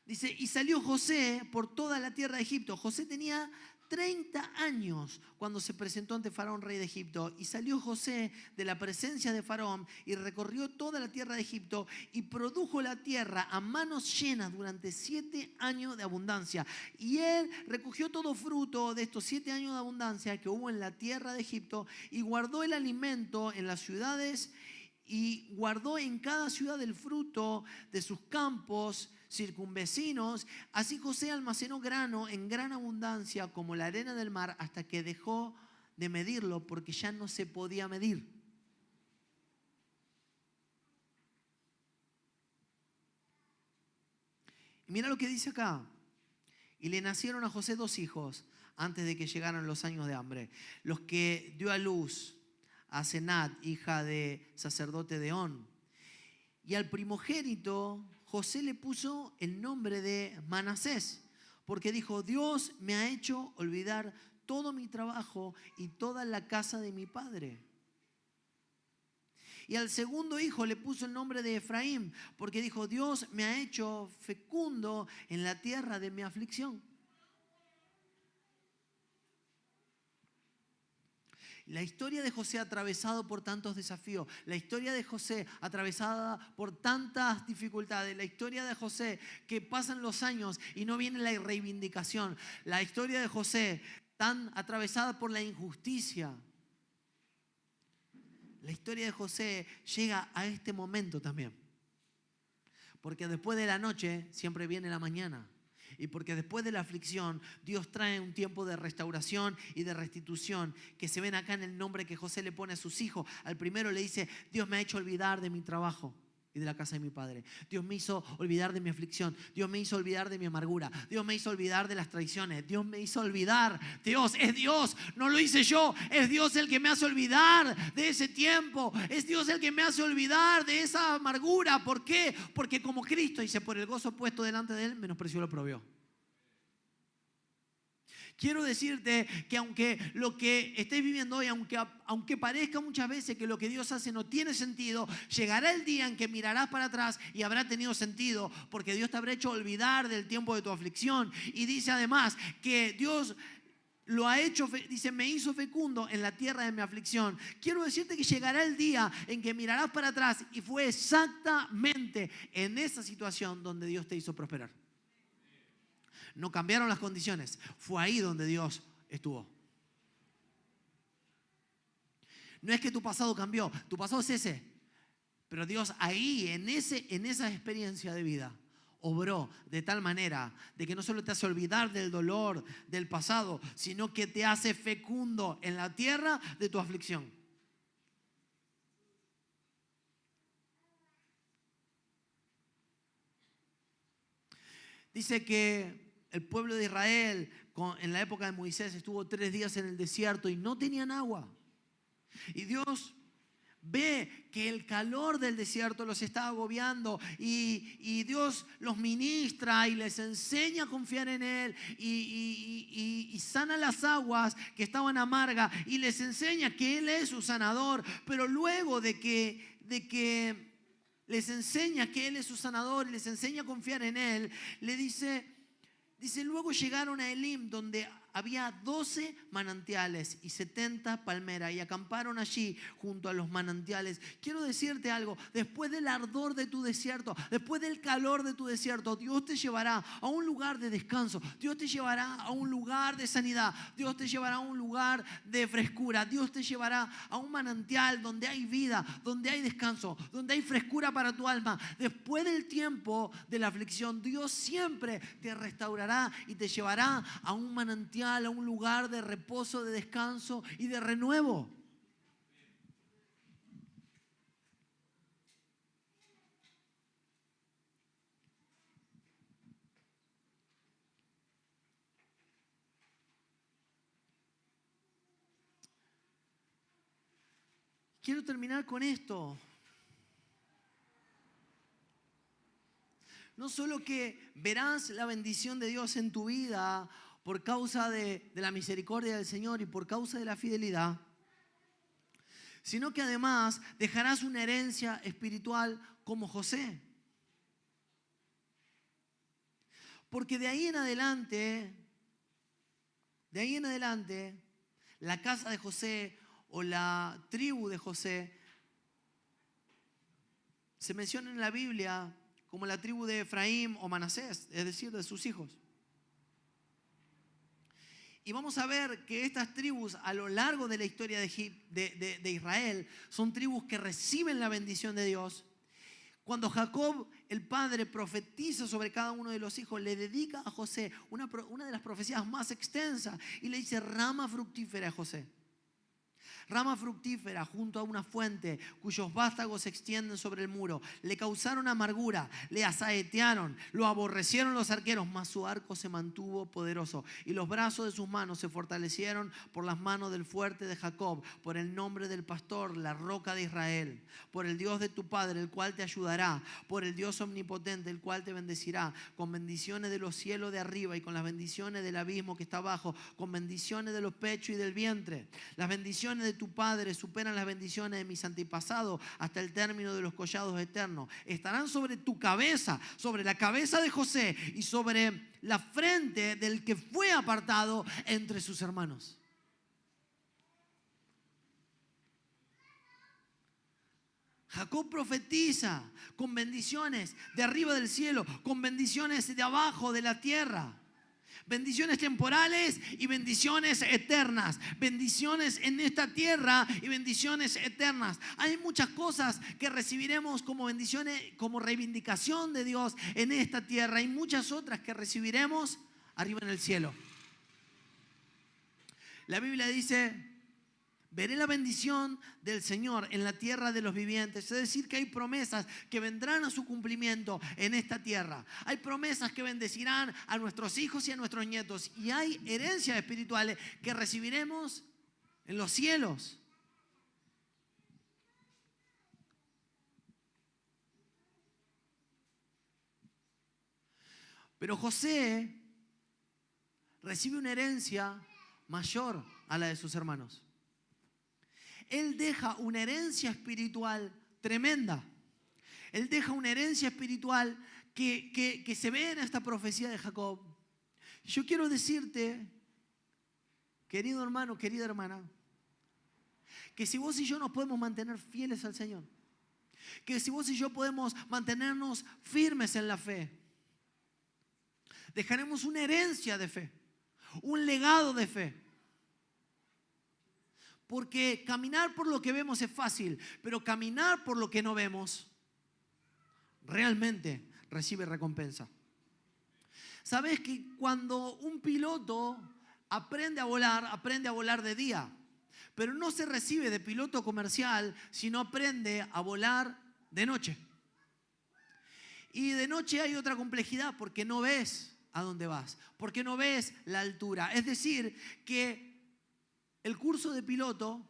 Dice, y salió José por toda la tierra de Egipto. José tenía 30 años cuando se presentó ante Faraón, rey de Egipto. Y salió José de la presencia de Faraón y recorrió toda la tierra de Egipto y produjo la tierra a manos llenas durante 7 años de abundancia. Y él recogió todo fruto de estos 7 años de abundancia que hubo en la tierra de Egipto y guardó el alimento en las ciudades y guardó en cada ciudad el fruto de sus campos circunvecinos. Así José almacenó grano en gran abundancia como la arena del mar hasta que dejó de medirlo porque ya no se podía medir. Y mira lo que dice acá. Y le nacieron a José 2 hijos antes de que llegaran los años de hambre, los que dio a luz a Senat, hija de sacerdote de On. Y al primogénito José le puso el nombre de Manasés, porque dijo, Dios me ha hecho olvidar todo mi trabajo y toda la casa de mi padre. Y al segundo hijo le puso el nombre de Efraín, porque dijo, Dios me ha hecho fecundo en la tierra de mi aflicción. La historia de José atravesado por tantos desafíos, la historia de José atravesada por tantas dificultades, la historia de José que pasan los años y no viene la reivindicación, la historia de José tan atravesada por la injusticia. La historia de José llega a este momento también, porque después de la noche siempre viene la mañana. Y porque después de la aflicción, Dios trae un tiempo de restauración y de restitución que se ven acá en el nombre que José le pone a sus hijos. Al primero le dice, Dios me ha hecho olvidar de mi trabajo y de la casa de mi padre. Dios me hizo olvidar de mi aflicción. Dios me hizo olvidar de mi amargura. Dios me hizo olvidar de las traiciones. Dios me hizo olvidar. Dios, es Dios, no lo hice yo. Es Dios el que me hace olvidar de ese tiempo. Es Dios el que me hace olvidar de esa amargura. ¿Por qué? Porque como Cristo, dice, por el gozo puesto delante de él, menospreció lo oprobio. Quiero decirte que aunque lo que estés viviendo hoy, aunque parezca muchas veces que lo que Dios hace no tiene sentido, llegará el día en que mirarás para atrás y habrá tenido sentido, porque Dios te habrá hecho olvidar del tiempo de tu aflicción. Y dice además que Dios lo ha hecho, dice, me hizo fecundo en la tierra de mi aflicción. Quiero decirte que llegará el día en que mirarás para atrás y fue exactamente en esa situación donde Dios te hizo prosperar. No cambiaron las condiciones. Fue ahí donde Dios estuvo. No es que tu pasado cambió. Tu pasado es ese. Pero Dios ahí, en esa experiencia de vida, obró de tal manera de que no solo te hace olvidar del dolor del pasado, sino que te hace fecundo en la tierra de tu aflicción. Dice que el pueblo de Israel, en la época de Moisés, estuvo 3 días en el desierto y no tenían agua. Y Dios ve que el calor del desierto los está agobiando y Dios los ministra y les enseña a confiar en Él y sana las aguas que estaban amargas y les enseña que Él es su sanador. Pero luego de que les enseña que Él es su sanador y les enseña a confiar en Él, le dice, luego llegaron a Elim, donde había 12 manantiales y 70 palmeras, y acamparon allí junto a los manantiales. Quiero decirte algo, después del ardor de tu desierto, después del calor de tu desierto, Dios te llevará a un lugar de descanso, Dios te llevará a un lugar de sanidad, Dios te llevará a un lugar de frescura, Dios te llevará a un manantial donde hay vida, donde hay descanso, donde hay frescura para tu alma. Después del tiempo de la aflicción, Dios siempre te restaurará y te llevará a un manantial, a un lugar de reposo, de descanso y de renuevo. Quiero terminar con esto. No solo que verás la bendición de Dios en tu vida por causa de la misericordia del Señor y por causa de la fidelidad, sino que además dejarás una herencia espiritual como José. Porque de ahí en adelante, la casa de José o la tribu de José se menciona en la Biblia como la tribu de Efraín o Manasés, es decir, de sus hijos. Y vamos a ver que estas tribus a lo largo de la historia de Israel son tribus que reciben la bendición de Dios. Cuando Jacob, el padre, profetiza sobre cada uno de los hijos, le dedica a José una de las profecías más extensas y le dice: rama fructífera a José. Rama fructífera junto a una fuente cuyos vástagos se extienden sobre el muro. Le causaron amargura, le asaetearon, lo aborrecieron los arqueros, mas su arco se mantuvo poderoso y los brazos de sus manos se fortalecieron por las manos del fuerte de Jacob, por el nombre del pastor, la roca de Israel, por el Dios de tu padre, el cual te ayudará, por el Dios omnipotente, el cual te bendecirá, con bendiciones de los cielos de arriba y con las bendiciones del abismo que está abajo, con bendiciones de los pechos y del vientre. Las bendiciones de tu padre superan las bendiciones de mis antepasados hasta el término de los collados eternos. Estarán sobre tu cabeza, sobre la cabeza de José y sobre la frente del que fue apartado entre sus hermanos. Jacob profetiza con bendiciones de arriba del cielo, con bendiciones de abajo de la tierra. Bendiciones temporales y bendiciones eternas. Bendiciones en esta tierra y bendiciones eternas. Hay muchas cosas que recibiremos como bendiciones, como reivindicación de Dios en esta tierra. Hay muchas otras que recibiremos arriba en el cielo. La Biblia dice: veré la bendición del Señor en la tierra de los vivientes. Es decir, que hay promesas que vendrán a su cumplimiento en esta tierra. Hay promesas que bendecirán a nuestros hijos y a nuestros nietos. Y hay herencias espirituales que recibiremos en los cielos. Pero José recibe una herencia mayor a la de sus hermanos. Él deja una herencia espiritual tremenda. Él deja una herencia espiritual que se ve en esta profecía de Jacob. Yo quiero decirte, querido hermano, querida hermana, que si vos y yo nos podemos mantener fieles al Señor, que si vos y yo podemos mantenernos firmes en la fe, dejaremos una herencia de fe, un legado de fe. Porque caminar por lo que vemos es fácil, pero caminar por lo que no vemos realmente recibe recompensa. ¿Sabes que cuando un piloto aprende a volar de día, pero no se recibe de piloto comercial, sino aprende a volar de noche? Y de noche hay otra complejidad porque no ves a dónde vas, porque no ves la altura. Es decir, que el curso de piloto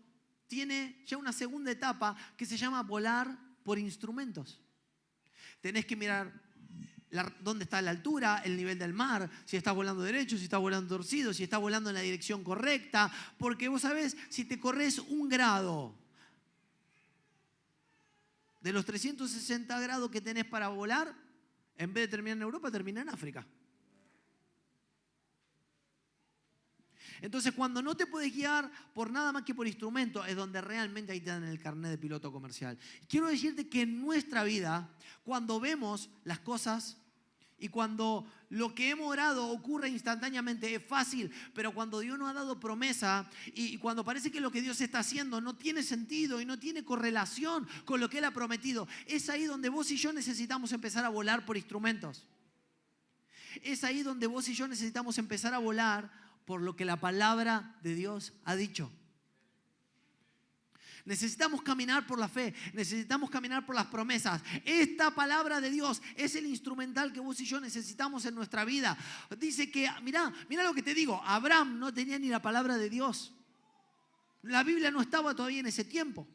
tiene ya una segunda etapa que se llama volar por instrumentos. Tenés que mirar dónde está la altura, el nivel del mar, si estás volando derecho, si estás volando torcido, si estás volando en la dirección correcta, porque vos sabés, si te corres 1 grado de los 360 grados que tenés para volar, en vez de terminar en Europa, termina en África. Entonces, cuando no te puedes guiar por nada más que por instrumento, es donde realmente ahí te dan el carnet de piloto comercial. Quiero decirte que en nuestra vida, cuando vemos las cosas y cuando lo que hemos orado ocurre instantáneamente, es fácil, pero cuando Dios nos ha dado promesa y cuando parece que lo que Dios está haciendo no tiene sentido y no tiene correlación con lo que Él ha prometido, es ahí donde vos y yo necesitamos empezar a volar por instrumentos. Es ahí donde vos y yo necesitamos empezar a volar por lo que la palabra de Dios ha dicho. Necesitamos caminar por la fe, necesitamos caminar por las promesas. Esta palabra de Dios es el instrumental que vos y yo necesitamos en nuestra vida. Dice que, mira lo que te digo, Abraham no tenía ni la palabra de Dios. La Biblia no estaba todavía en ese tiempo.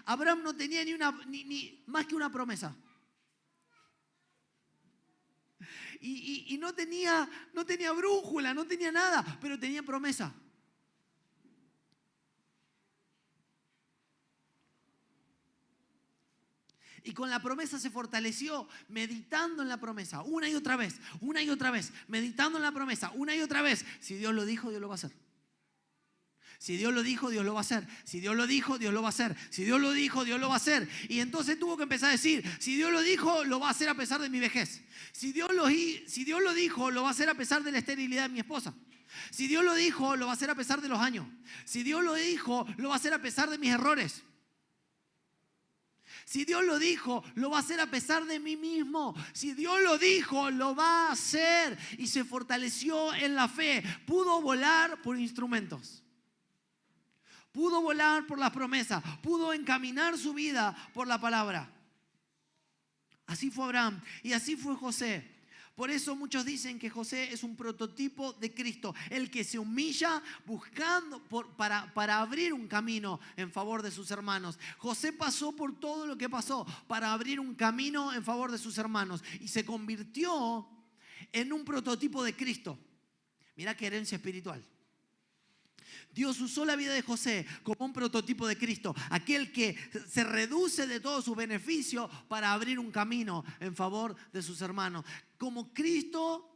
Abraham no tenía ni más que una promesa. Y no tenía brújula, no tenía nada, pero tenía promesa. Y con la promesa se fortaleció meditando en la promesa, una y otra vez, meditando en la promesa, una y otra vez. Si Dios lo dijo, Dios lo va a hacer. Si Dios lo dijo, Dios lo va a hacer. Si Dios lo dijo, Dios lo va a hacer. Si Dios lo dijo, Dios lo va a hacer. Y entonces tuvo que empezar a decir, si Dios lo dijo, lo va a hacer a pesar de mi vejez. Si Dios lo dijo, lo va a hacer a pesar de la esterilidad de mi esposa. Si Dios lo dijo, lo va a hacer a pesar de los años. Si Dios lo dijo, lo va a hacer a pesar de mis errores. Si Dios lo dijo, lo va a hacer a pesar de mí mismo. Si Dios lo dijo, lo va a hacer. Y se fortaleció en la fe. Pudo volar por instrumentos. Pudo volar por las promesas. Pudo encaminar su vida por la palabra. Así fue Abraham y así fue José. Por eso muchos dicen que José es un prototipo de Cristo, el que se humilla buscando para abrir un camino en favor de sus hermanos. José pasó por todo lo que pasó para abrir un camino en favor de sus hermanos y se convirtió en un prototipo de Cristo. Mira qué herencia espiritual. Dios usó la vida de José como un prototipo de Cristo, aquel que se reduce de todos sus beneficios para abrir un camino en favor de sus hermanos. Como Cristo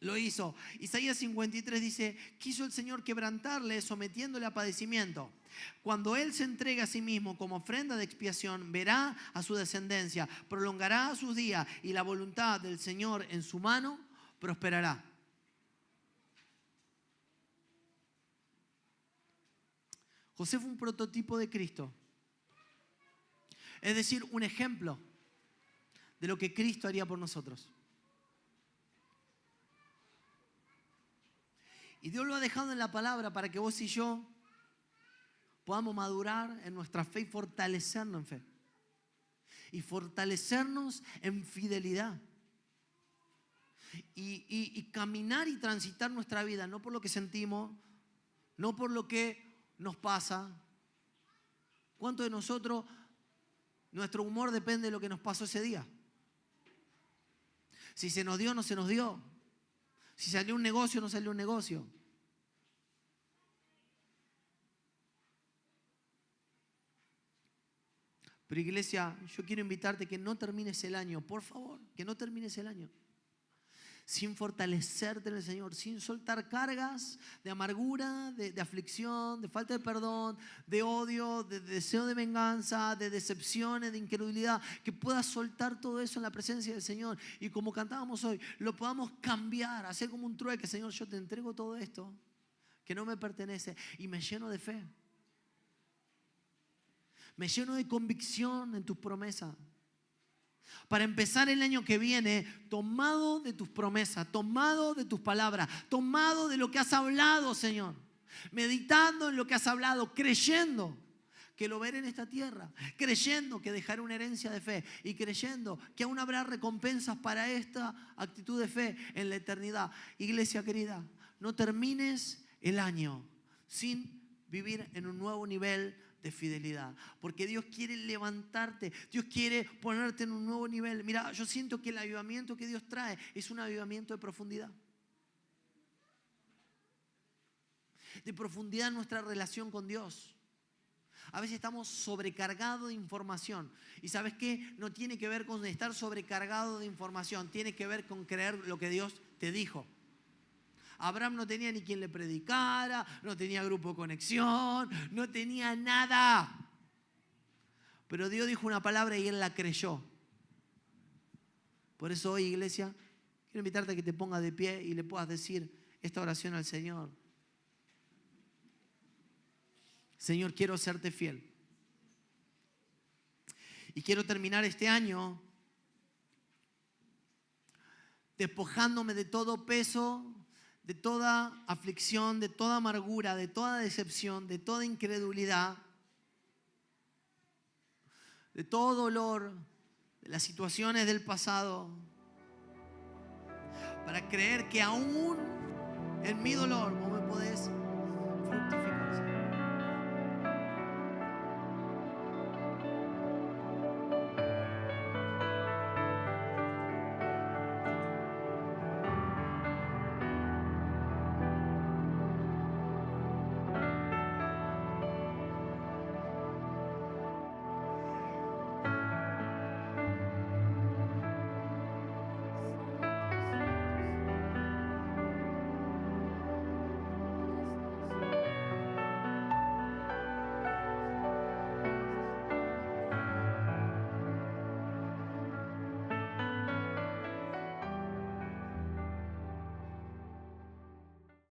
lo hizo. Isaías 53 dice, quiso el Señor quebrantarle sometiéndole a padecimiento. Cuando Él se entrega a sí mismo como ofrenda de expiación, verá a su descendencia, prolongará sus días y la voluntad del Señor en su mano prosperará. José fue un prototipo de Cristo. Es decir, un ejemplo de lo que Cristo haría por nosotros. Y Dios lo ha dejado en la palabra para que vos y yo podamos madurar en nuestra fe y fortalecernos en fe. Y fortalecernos en fidelidad. Y caminar y transitar nuestra vida, no por lo que sentimos, no por lo que nos pasa. ¿Cuántos de nosotros, nuestro humor depende de lo que nos pasó ese día? Si se nos dio o no se nos dio. Si salió un negocio o no salió un negocio. Pero iglesia, yo quiero invitarte que no termines el año, por favor, que no termines el año sin fortalecerte en el Señor, sin soltar cargas de amargura, de aflicción, de falta de perdón, de odio, de deseo de venganza, de decepciones, de incredulidad, que puedas soltar todo eso en la presencia del Señor y como cantábamos hoy, lo podamos cambiar, hacer como un trueque. Señor, yo te entrego todo esto que no me pertenece y me lleno de fe, me lleno de convicción en tus promesas. Para empezar el año que viene, tomado de tus promesas, tomado de tus palabras, tomado de lo que has hablado, Señor. Meditando en lo que has hablado, creyendo que lo veré en esta tierra, creyendo que dejaré una herencia de fe y creyendo que aún habrá recompensas para esta actitud de fe en la eternidad. Iglesia querida, no termines el año sin vivir en un nuevo nivel de fidelidad. Porque Dios quiere levantarte. Dios quiere ponerte en un nuevo nivel. Mira, yo siento que el avivamiento que Dios trae es un avivamiento de profundidad. De profundidad en nuestra relación con Dios. A veces estamos sobrecargados de información. ¿Y sabes qué? No tiene que ver con estar sobrecargado de información. Tiene que ver con creer lo que Dios te dijo. Abraham no tenía ni quien le predicara, no tenía grupo de conexión, no tenía nada. Pero Dios dijo una palabra y él la creyó. Por eso hoy, iglesia, quiero invitarte a que te pongas de pie y le puedas decir esta oración al Señor. Señor, quiero serte fiel. Y quiero terminar este año despojándome de todo peso, de toda aflicción, de toda amargura, de toda decepción, de toda incredulidad, de todo dolor, de las situaciones del pasado, para creer que aún en mi dolor vos me podés fructificar.